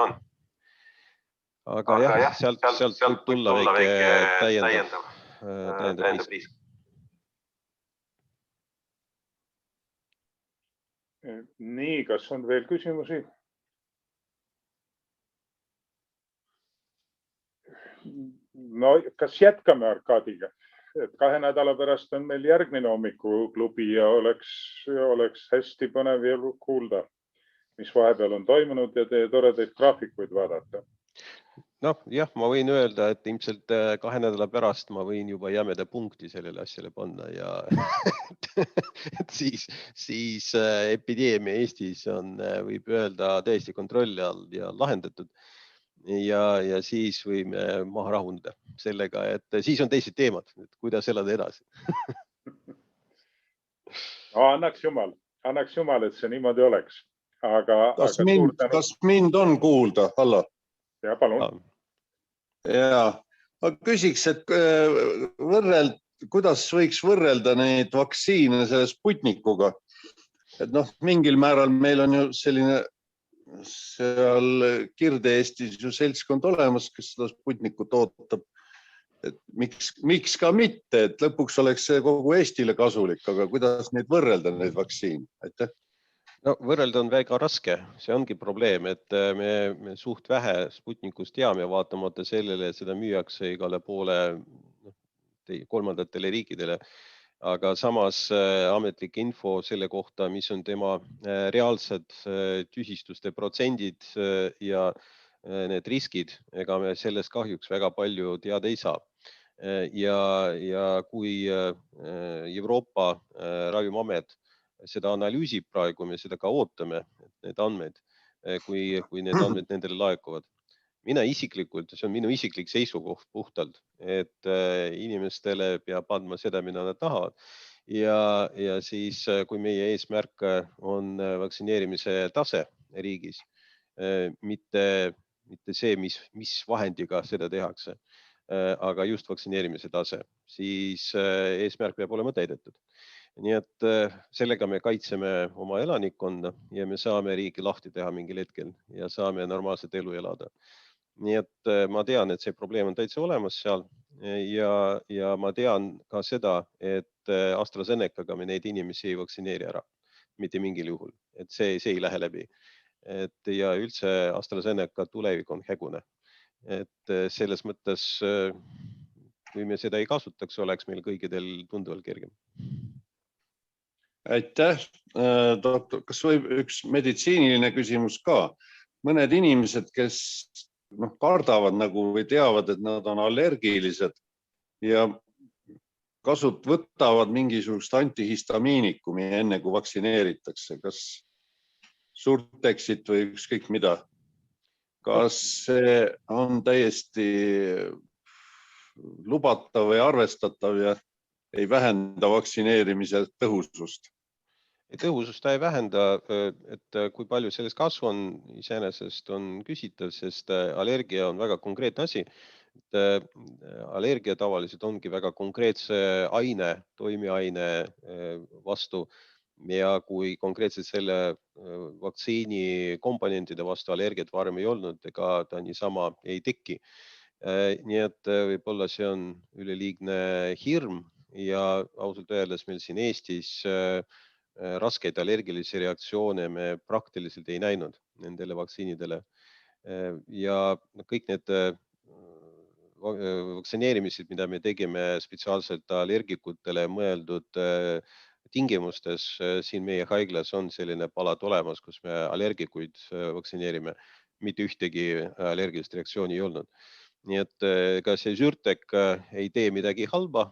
Aga jah, sealt võib tulla väike täiendav risk.
Nii, kas on veel küsimusi? No, kas jätkame Arkadiga? Et 2 nädala pärast on meil järgmine hommikuklubi ja oleks hästi põnev kuulda, mis vahepeal on toimunud ja teie toredaid graafikuid vaadata.
Jah, ma võin öelda, et ilmselt 2 nädala pärast ma võin juba jämeda punkti sellele asjale panna ja siis epideemia Eestis on, võib öelda, täiesti kontrolli all ja lahendatud. Ja siis võime maha rahuneda sellega, et siis on teised teemad, et kuidas elada edasi.
Annaks jumal, et see niimoodi oleks.
Kas mind on kuulda, Hallo?
Ja, palun.
Ja, ma küsiks, et kuidas võiks võrrelda neid vaktsiine selle Sputnikuga? Et mingil määral meil on ju selline seal Kirde-Eestis ju seltskond olemas, kes seda Sputnikut ootab. Et miks ka mitte, et lõpuks oleks see kogu Eestile kasulik, aga kuidas neid võrrelda, neid vaktsiine? Aitäh.
No, võrrelda on väga raske. See ongi probleem, et me suht vähe Sputnikust teame ja vaatamata sellele, et seda müüakse igale poole kolmandatele riikidele. Aga samas ametlik info selle kohta, mis on tema reaalsed tüsistuste protsendid ja need riskid, ega me sellest kahjuks väga palju teada ei saa. Ja kui Euroopa Ravimiamet seda analüüsib praegu, me seda ka ootame, need andmed, kui need andmed nendele laekuvad. Mina isiklikult, see on minu isiklik seisukoht puhtalt, et inimestele peab andma seda, mida nad tahavad. Ja siis, kui meie eesmärk on vaktsineerimise tase riigis, mitte see, mis vahendiga seda tehakse, aga just vaktsineerimise tase, siis eesmärk peab olema täidetud. Nii et sellega me kaitseme oma elanikkonda ja me saame riigi lahti teha mingil hetkel ja saame normaalset elu elada. Nii et ma tean, et see probleem on täitsa olemas seal ja ma tean ka seda, et AstraZenecaga me neid inimesi ei vaktsineeri ära. Mitte mingil juhul, et see ei lähe läbi. Ja üldse AstraZeneca tulevik on hägune. Et selles mõttes, kui me seda ei kasutaks, oleks meil kõigidel tunduvalt kergem.
Aitäh, doktor. Kas võib üks meditsiiniline küsimus ka? mõned inimesed, kes kardavad nagu või teavad, et nad on allergilised ja võtavad mingisugust antihistamiinikumi enne, kui vaktsineeritakse, kas Surtexit või ükskõik mida. Kas see on täiesti lubatav või arvestatav ja ei vähenda vaktsineerimise tõhusust?
Tõhusust ta ei vähenda, et kui palju sellest kasvu on, iseenesest on küsitav, sest allergia on väga konkreetne asi. Allergia tavaliselt ongi väga konkreetse aine, toimeaine vastu ja kui konkreetselt selle vaktsiini komponentide vastu allergiat varem ei olnud, ega ta niisama ei teki. Nii et võib-olla see on üleliigne hirm ja ausalt öeldes meil siin Eestis raskeid allergilisi reaktsioone me praktiliselt ei näinud nendele vaktsiinidele. Ja kõik need vaktsineerimised, mida me tegime spetsiaalselt allergikutele mõeldud tingimustes, siin meie haiglas on selline palat olemas, kus me allergikuid vaktsineerime. Mitte ühtegi allergilist reaktsiooni ei olnud. Nii et ka see Zyrtec ei tee midagi halba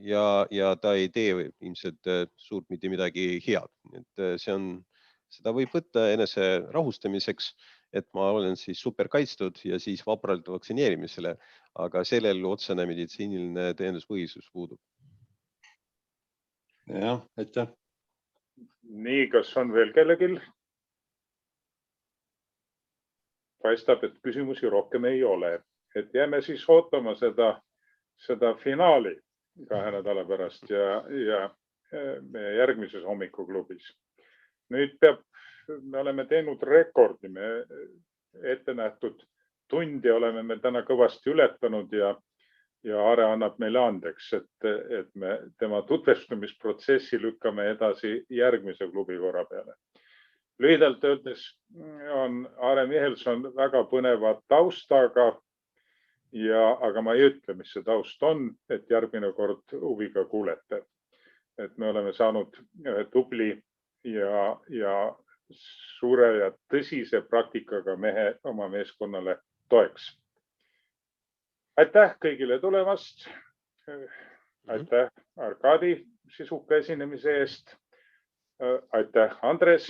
ja ta ei tee ilmselt suurt mitte midagi head. Seda võib võtta enese rahustamiseks, et ma olen siis super kaitstud ja siis vapralt vaktsineerimisele, aga sellel otsene meditsiiniline tõenduspõhisus puudub.
Jah, aitäh.
Nii, kas on veel kellelgi? Paistab, et küsimusi rohkem ei ole. Et jääme siis ootama seda finaali 2 nädala pärast ja meie järgmises hommikuklubis. Nüüd me oleme teinud rekordi, me ette nähtud tundi oleme me täna kõvasti ületanud ja Aare annab meile andeks, et me tema tutvestamisprotsessi lükkame edasi järgmise klubi korra peale. Lühidalt öeldes on Aare Michelson väga põneva taustaga, aga ma ei ütle, mis see taust on, et järgmine kord huviga kuulete. Et me oleme saanud tubli ja suure ja tõsise praktikaga mehe oma meeskonnale toeks. Aitäh kõigile tulemast. Aitäh Arkadi sisuka esinemise eest. Aitäh Andres.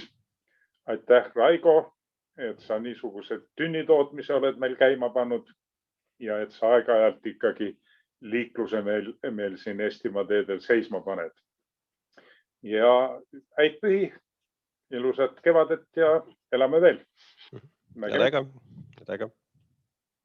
Aitäh Raigo, et sa niisugused tünnitootmise oled meil käima pannud ja et sa aeg-ajalt ikkagi liikluse meil siin Eestimaa teedel seisma paned. Ja häid pühi, ilusat kevadet ja elame veel.
Head aega.